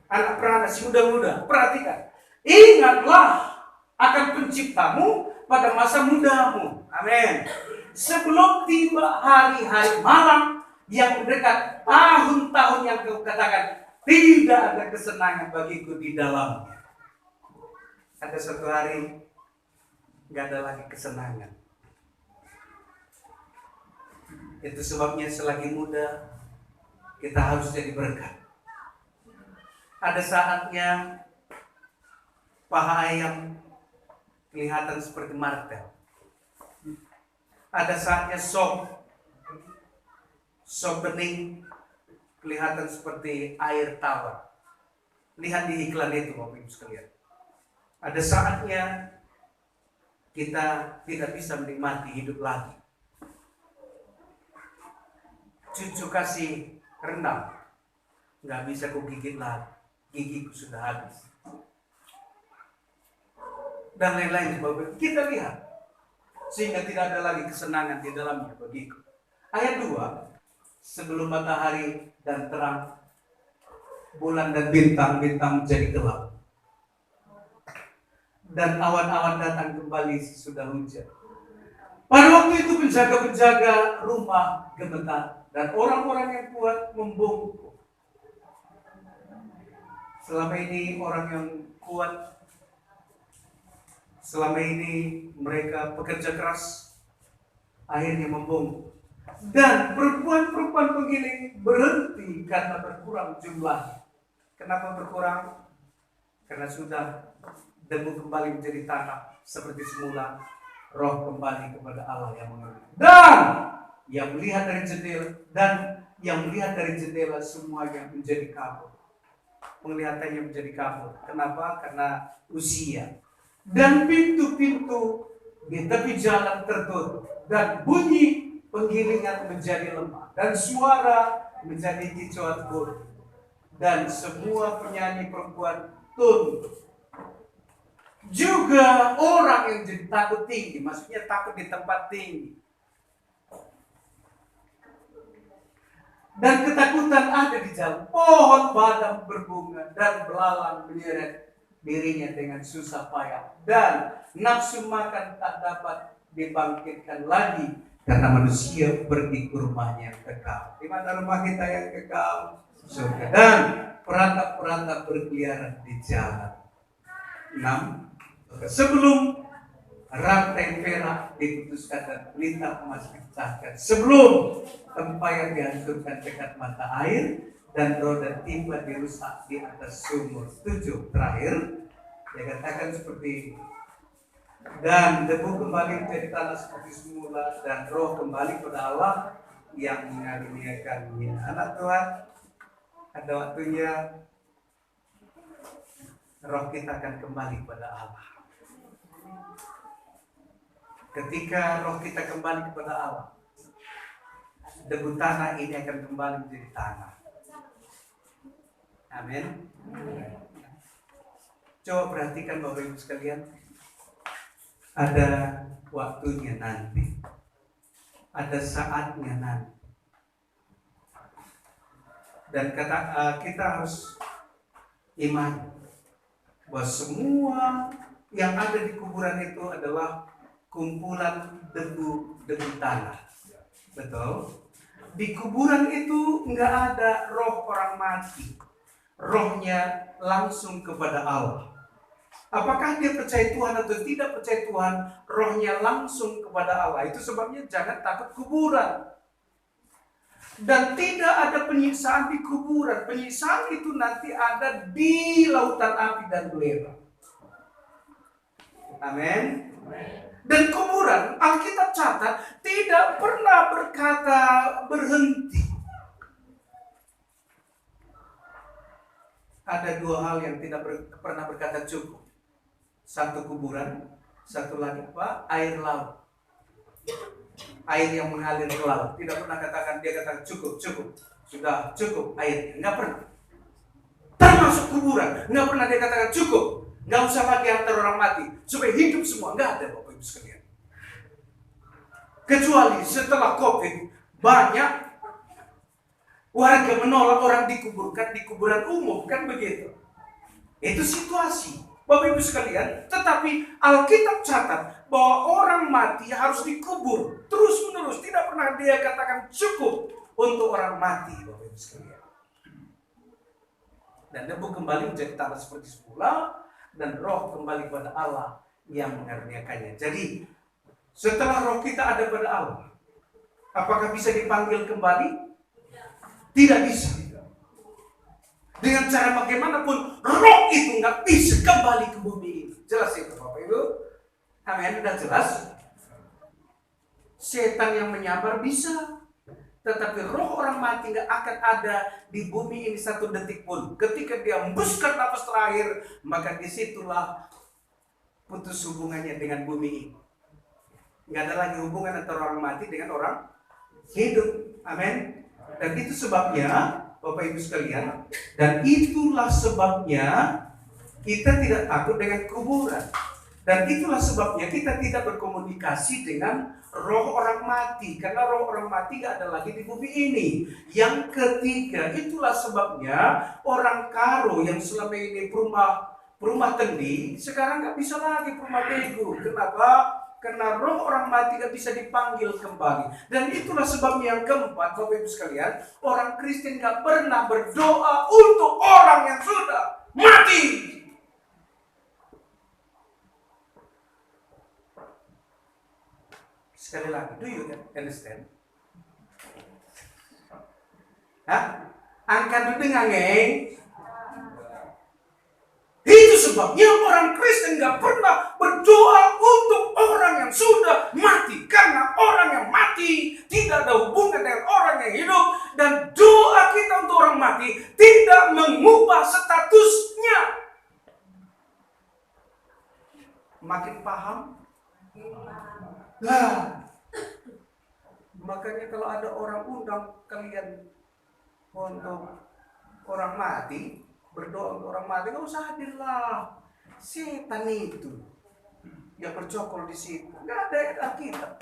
anak peranak, si muda-muda, perhatikan. Ingatlah akan penciptamu pada masa mudamu. Amin. Sebelum tiba hari-hari malam yang mendekat, tahun-tahun yang kau katakan, tidak ada kesenangan bagiku di dalamnya. Ada satu hari, gak ada lagi kesenangan. Itu sebabnya selagi muda, kita harus jadi berkat. Ada saatnya paha ayam kelihatan seperti martel. Ada saatnya sop bening kelihatan seperti air tawar. Lihat di iklan itu Bapak Ibu sekalian. Ada saatnya kita tidak bisa menikmati hidup lagi. Cucu kasih rendang, nggak bisa ku gigit lagi, gigiku sudah habis. Dan lain-lain sebagainya. Kita lihat, sehingga tidak ada lagi kesenangan di dalamnya bagiku. Ayat 2, sebelum matahari dan terang, bulan dan bintang-bintang menjadi gelap, dan awan-awan datang kembali sesudah hujan. Pada waktu itu penjaga-penjaga rumah gemetar, dan orang-orang yang kuat membungkuk. Selama ini orang yang kuat, selama ini mereka bekerja keras, akhirnya membungkuk. Dan perempuan-perempuan penggiling berhenti karena berkurang jumlahnya. Kenapa berkurang? Karena sudah debu kembali menjadi tanah seperti semula, roh kembali kepada Allah yang mengalir. Dan yang melihat dari jendela semuanya menjadi kabur. Penglihatannya menjadi kabur. Kenapa? Karena usia. Dan pintu-pintu di tepi jalan tertutup, dan bunyi penggilingan menjadi lemah, dan suara menjadi kicauan burung, dan semua penyanyi perempuan tunduk. Juga orang yang jadi takut tinggi, maksudnya takut di tempat tinggi, dan ketakutan ada di jalan. Pohon badam berbunga dan belalang menyeret dirinya dengan susah payah, dan nafsu makan tak dapat dibangkitkan lagi karena manusia pergi ke rumahnya yang kekal. Di mana rumah kita yang kekal? Surga. Dan perantap-perantap berkeliaran di jalan. 6. Sebelum rantai perak diputuskan dan pelita emas dipecahkan, sebelum tempayan dihancurkan dekat mata air, dan roda timba dirusak di atas sumur. 7. Terakhir, dia katakan seperti ini. Dan debu kembali menjadi tanah seperti semula, dan roh kembali pada Allah yang mengaruniakannya. Anak Tuhan, ada waktunya roh kita akan kembali pada Allah. Ketika roh kita kembali kepada Allah, debu tanah ini akan kembali menjadi tanah. Amin. Coba perhatikan Bapak Ibu sekalian, ada waktunya nanti, ada saatnya nanti, dan kita harus iman bahwa semua yang ada di kuburan itu adalah kumpulan debu tanah. Betul? Di kuburan itu nggak ada roh orang mati, rohnya langsung kepada Allah. Apakah dia percaya Tuhan atau tidak percaya Tuhan, rohnya langsung kepada Allah. Itu sebabnya jangan takut kuburan. Dan tidak ada penyiksaan di kuburan. Penyiksaan itu nanti ada di lautan api dan belerang. Amin. Dan kuburan, Alkitab catat, tidak pernah berkata berhenti. Ada dua hal yang tidak pernah berkata cukup. Satu kuburan, satu lagi apa? Air laut. Air yang mengalir ke laut. Tidak pernah dia katakan cukup, sudah cukup air. Enggak pernah. masuk kuburan. Nggak pernah dia katakan cukup. Nggak usah lagi antar orang mati. Supaya hidup semua. Nggak ada Bapak Ibu sekalian. Kecuali setelah COVID, banyak warga menolak orang dikuburkan di kuburan umum. Kan begitu. Itu situasi. Bapak Ibu sekalian, tetapi Alkitab catat bahwa orang mati harus dikubur terus menerus. Tidak pernah dia katakan cukup untuk orang mati, Bapak Ibu sekalian. Dan debu kembali menjadi tanah seperti semula, dan roh kembali pada Allah yang mengaruniakannya. Jadi setelah roh kita ada pada Allah, apakah bisa dipanggil kembali? Tidak bisa. Dengan cara bagaimanapun, roh itu nggak bisa kembali ke bumi ini. Jelas itu Bapak Ibu? Amin, sudah jelas. Setan yang menyabar bisa, tetapi roh orang mati nggak akan ada di bumi ini satu detik pun. Ketika dia hembuskan nafas terakhir, maka disitulah putus hubungannya dengan bumi ini. Nggak ada lagi hubungan antara orang mati dengan orang hidup. Amin. Dan itu sebabnya, Bapak Ibu sekalian, dan itulah sebabnya kita tidak takut dengan kuburan. Dan itulah sebabnya kita tidak berkomunikasi dengan roh orang mati. Karena roh orang mati gak ada lagi di bumi ini. Yang ketiga, itulah sebabnya orang Karo yang selama ini perumah tendi, sekarang gak bisa lagi perumah bego. Kenapa? Karena roh orang mati gak bisa dipanggil kembali. Dan itulah sebabnya yang keempat, Bapak Ibu sekalian, orang Kristen gak pernah berdoa untuk orang yang sudah mati. Sekali lagi, do you understand? Hah? Angkat duduk ngangeng. Itu sebabnya orang Kristen gak pernah berdoa untuk orang yang sudah mati. Karena orang yang mati tidak ada hubungan dengan orang yang hidup. Dan doa kita untuk orang mati tidak mengubah statusnya. Makin paham? Nah, makanya kalau ada orang undang kalian untuk orang mati, berdoa untuk orang mati, nggak usah hadir lah. Setan itu yang bercokol di situ, nggak ada Alkitab.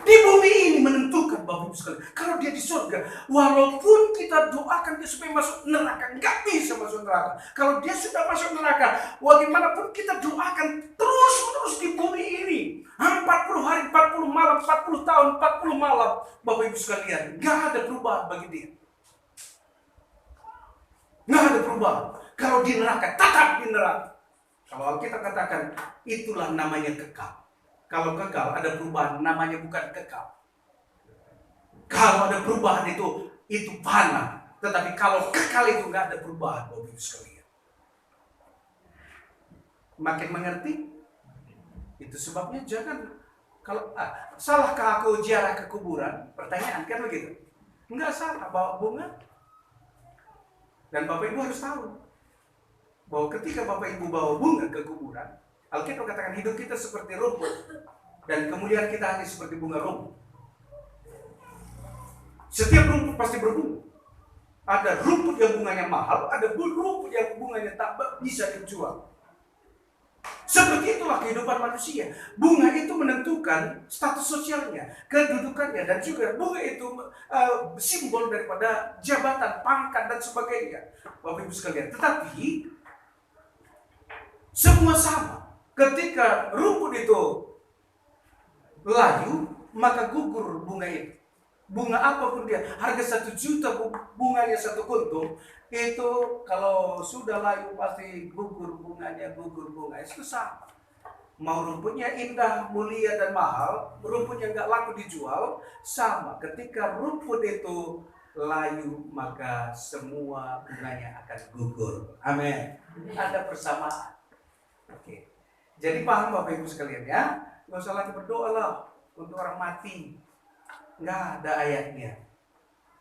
Di bumi ini menentukan Bapak Ibu sekalian. Kalau dia di surga, walaupun kita doakan dia supaya masuk neraka, nggak bisa masuk neraka. Kalau dia sudah masuk neraka, bagaimanapun kita doakan terus menerus di bumi ini. 40 hari, 40 malam, 40 tahun, 40 malam, Bapak Ibu sekalian, nggak ada perubahan bagi dia. Nggak ada perubahan. Kalau di neraka, tetap di neraka. Kalau Alkitab katakan, itulah namanya kekal. Kalau kekal ada perubahan, namanya bukan kekal. Kalau ada perubahan itu panah. Tetapi kalau kekal itu nggak ada perubahan, Bapak Ibu sekalian. Makin mengerti? Itu sebabnya jangan, kalau salahkah aku ziarah ke kuburan? Pertanyaan kan begitu. Enggak salah bawa bunga. Dan Bapak Ibu harus tahu bahwa ketika Bapak Ibu bawa bunga ke kuburan, Alkitab katakan hidup kita seperti rumput dan kemuliaan kita hanya seperti bunga rumput. Setiap rumput pasti berbunga. Ada rumput yang bunganya mahal, ada rumput yang bunganya tak bisa dijual. Seperti itulah kehidupan manusia. Bunga itu menentukan status sosialnya, kedudukannya, dan juga bunga itu simbol daripada jabatan, pangkat, dan sebagainya. Bapak Ibu sekalian, tetapi semua sama. Ketika rumput itu layu, maka gugur bunga itu. Bunga apapun dia, harga 1 juta bunganya 1 kuntung, itu kalau sudah layu pasti gugur bunganya, gugur bunga. Itu sama. Mau rumputnya indah, mulia, dan mahal, rumputnya nggak laku dijual, sama. Ketika rumput itu layu, maka semua bunganya akan gugur. Amin. Ada persamaan. Oke. Jadi paham Bapak Ibu sekalian ya, nggak usah lagi berdoa lah untuk orang mati. Nggak ada ayatnya.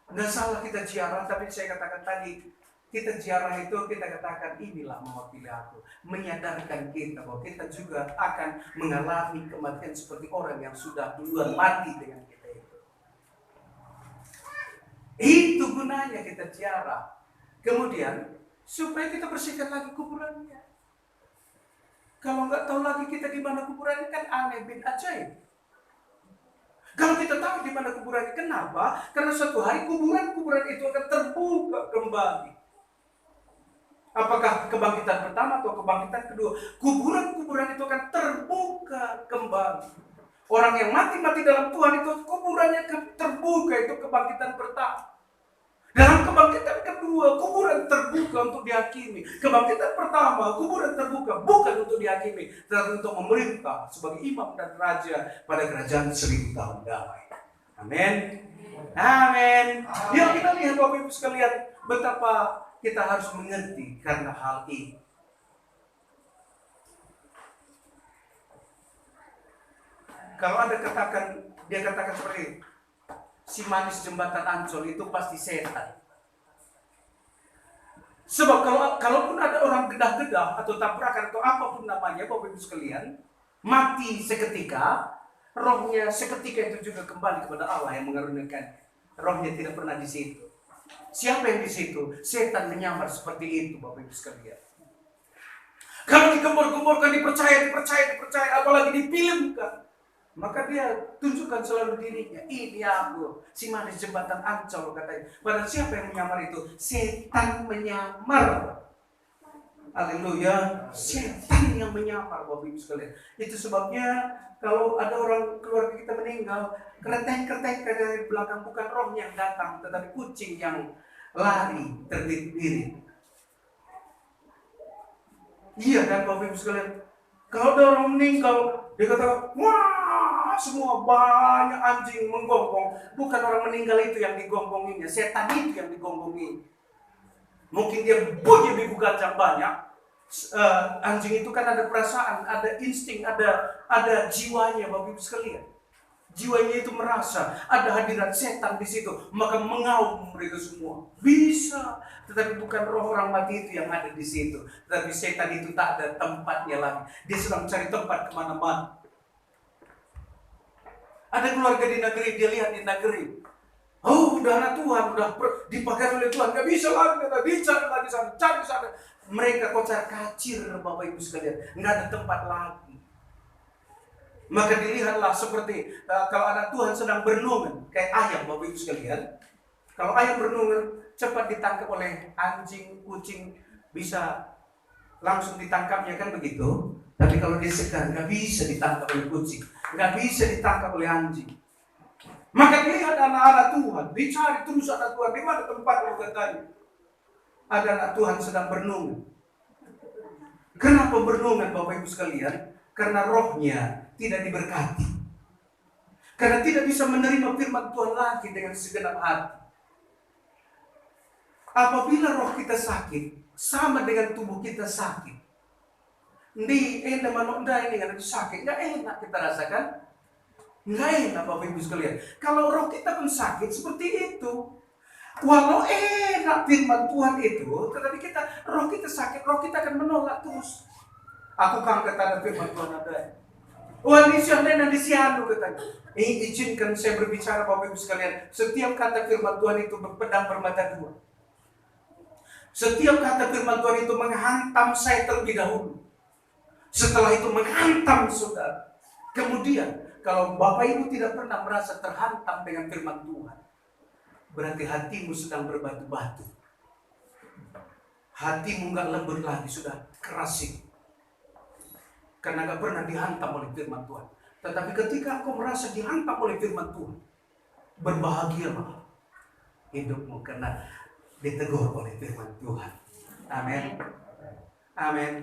Nggak salah kita ziarah, tapi saya katakan tadi, kita ziarah itu kita katakan inilah mewakili aku. Menyadarkan kita bahwa kita juga akan mengalami kematian seperti orang yang sudah duluan mati dengan kita itu. Itu gunanya kita ziarah. Kemudian supaya kita bersihkan lagi kuburannya. Kalau nggak tahu lagi kita di mana kuburannya kan aneh bin ajaib. Kalau kita tahu di mana kuburannya, kenapa? Karena suatu hari kuburan itu akan terbuka kembali. Apakah kebangkitan pertama atau kebangkitan kedua? Kuburan-kuburan itu akan terbuka kembali. Orang yang mati dalam Tuhan itu kuburannya terbuka, itu kebangkitan pertama. Dalam kebangkitan kedua, kuburan terbuka untuk dihakimi. Kebangkitan pertama, kuburan terbuka bukan untuk dihakimi, tetapi untuk memerintah sebagai imam dan raja pada kerajaan 1000 tahun damai. Amin. Amin. Yuk kita lihat Bapak Ibu sekalian, betapa kita harus mengerti karena hal ini. Kalau Anda dia katakan seperti ini, si manis jembatan Ancol itu pasti setan. Sebab kalaupun ada orang gedah-gedah atau tabrakan atau apapun namanya, Bapak Ibu sekalian, mati seketika, rohnya seketika itu juga kembali kepada Allah yang mengaruniakan. Rohnya tidak pernah di situ. Siapa yang di situ? Setan menyamar seperti itu, Bapak Ibu sekalian. Kalau digembor-gemborkan, dipercaya, apalagi difilmkan, maka dia tunjukkan selalu dirinya. Ini aku, si manis jembatan Ancol katanya. Padahal siapa yang menyamar itu? Setan menyamar. Haleluya. Setan yang menyamar, Bapak Ibu sekalian. Itu sebabnya kalau ada orang keluarga kita meninggal, kerteng-kerteng dari belakang, bukan roh yang datang, tetapi kucing yang lari terdiri. Iya kan Bapak Ibu sekalian. Kalau ada orang meninggal, dia kata, wah, semua banyak anjing menggonggong. Bukan orang meninggal itu yang digonggonginya, setan itu yang digonggongi. Mungkin dia bunyi bibu gajah banyak. Anjing itu kan ada perasaan, ada insting, ada jiwanya, Bapak Ibu sekalian. Jiwanya itu merasa ada hadirat setan di situ, maka mengaum mereka semua. Bisa, tetapi bukan roh orang mati itu yang ada di situ. Tetapi setan itu tak ada tempatnya lagi. Dia sedang cari tempat kemana-mana. Ada keluarga di negeri, dia lihat di negeri. Oh, udah anak Tuhan, udah dipakai oleh Tuhan, gak bisa lagi, gak bisa lagi sana, cari sana. Mereka kocar kacir, Bapak Ibu sekalian, nggak ada tempat lagi. Maka dilihatlah seperti kalau anak Tuhan sedang berenungan, kayak ayam, Bapak Ibu sekalian. Kalau ayam berenungan, cepat ditangkap oleh anjing, kucing, bisa langsung ditangkapnya kan begitu. Tapi kalau dia segar, nggak bisa ditangkap oleh kucing, nggak bisa ditangkap oleh anjing. Maka dilihat anak-anak Tuhan, dicari terus anak Tuhan, di mana tempatnya katanya. Ada anak Tuhan sedang berenungan. Kenapa berenungan, Bapak Ibu sekalian? Karena rohnya tidak diberkati. Karena tidak bisa menerima firman Tuhan lagi dengan segenap hati. Apabila roh kita sakit, sama dengan tubuh kita sakit. Ini enak manonda ini kan sakit, nggak enak kita rasakan. Nggak enak Bapak Ibu sekalian. Kalau roh kita pun sakit seperti itu. Walau enak firman Tuhan itu, tetapi roh kita sakit, roh kita akan menolak terus. Aku kan kata firman Tuhan ada. Wah ini siapa nanti siapa katanya. Izinkan saya berbicara Bapak Ibu sekalian. Setiap kata firman Tuhan itu berpedang bermata dua. Setiap kata firman Tuhan itu menghantam saya terlebih dahulu. Setelah itu menghantam saudara. Kemudian kalau Bapak Ibu tidak pernah merasa terhantam dengan firman Tuhan, berarti hatimu sedang berbatu-batu. Hatimu nggak lembut lagi, sudah kerasik. Karena nggak pernah dihantam oleh firman Tuhan. Tetapi ketika kau merasa dihantam oleh firman Tuhan, berbahagialah hidupmu karena ditegur oleh firman Tuhan. Amin. Amin.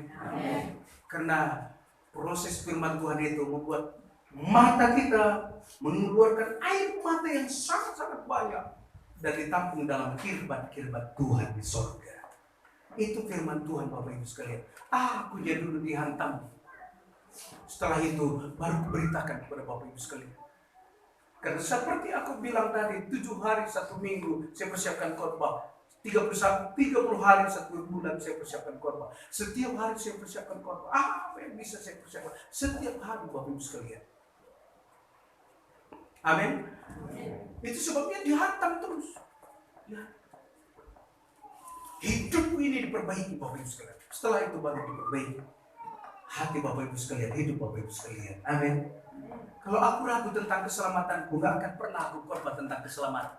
Karena proses firman Tuhan itu membuat mata kita mengeluarkan air mata yang sangat-sangat banyak dan ditampung dalam kirbat-kirbat Tuhan di sorga. Itu firman Tuhan Bapak Ibu sekalian. Aku jadi dulu dihantam. Setelah itu baru beritakan kepada Bapak Ibu sekalian. Karena seperti aku bilang tadi, 7 hari 1 minggu saya persiapkan khotbah. 30 hari 1 bulan saya persiapkan khotbah. Setiap hari saya persiapkan khotbah. Apa yang bisa saya persiapkan? Setiap hari Bapak Ibu sekalian. Amin. Itu sebabnya dihantam terus. Ya. Hidupku ini diperbaiki Bapak Ibu sekalian. Setelah itu baru diperbaiki hati Bapak Ibu sekalian, hidup Bapak Ibu sekalian. Amin. Kalau aku ragu tentang keselamatanku, gak akan pernah aku khotbah tentang keselamatan.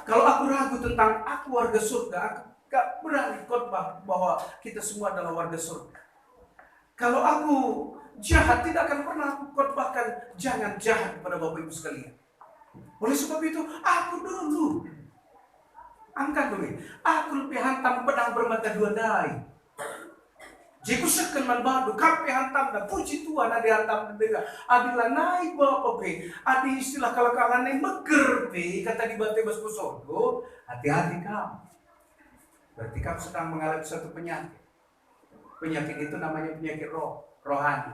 Kalau aku ragu tentang aku warga surga, aku gak berani khotbah bahwa kita semua adalah warga surga. Kalau aku jahat, tidak akan pernah aku khotbahkan jangan jahat kepada Bapak Ibu sekalian. Oleh sebab itu, aku dulu angkat dulu, aku lebih hantam pedang bermata dua dai. Jika sekan manbadu, kape hantam dan puji Tuhan ada hantam dan adilah naik bapak be, adi istilah kalakalan yang meger be, kata di bate bas kusodo, hati-hati kamu. Berarti kamu sedang mengalami satu penyakit. Penyakit itu namanya penyakit rohani.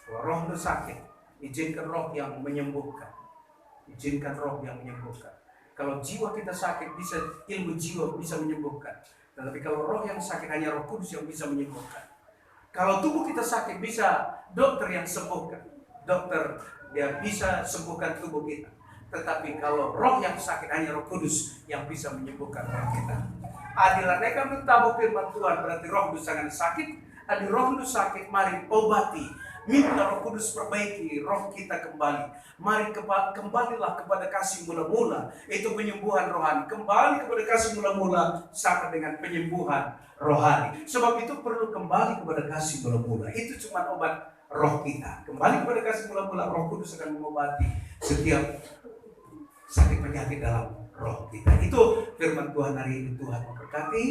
Kalau roh itu sakit, izinkan roh yang menyembuhkan. Izinkan roh yang menyembuhkan. Kalau jiwa kita sakit, bisa ilmu jiwa bisa menyembuhkan. Tetapi kalau roh yang sakit, hanya Roh Kudus yang bisa menyembuhkan. Kalau tubuh kita sakit, bisa dokter yang sembuhkan. Dokter dia bisa sembuhkan tubuh kita. Tetapi kalau roh yang sakit, hanya Roh Kudus yang bisa menyembuhkan roh kita. Adilah mereka mentabuk firman Tuhan, berarti roh itu sangat sakit. Adi roh itu sakit, mari obati. Minta Roh Kudus perbaiki roh kita kembali. Mari kembalilah kepada kasih mula-mula. Itu penyembuhan rohani. Kembali kepada kasih mula-mula sama dengan penyembuhan rohani. Sebab itu perlu kembali kepada kasih mula-mula. Itu cuma obat roh kita. Kembali kepada kasih mula-mula, Roh Kudus akan mengobati setiap sakit penyakit dalam roh kita. Itu firman Tuhan hari ini. Tuhan memberkati.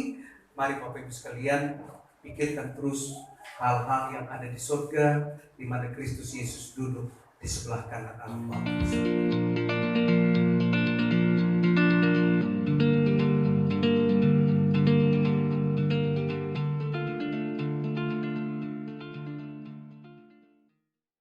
Mari Bapak Ibu sekalian, pikirkan terus hal-hal yang ada di surga, di mana Kristus Yesus duduk di sebelah kanan Allah Bapa.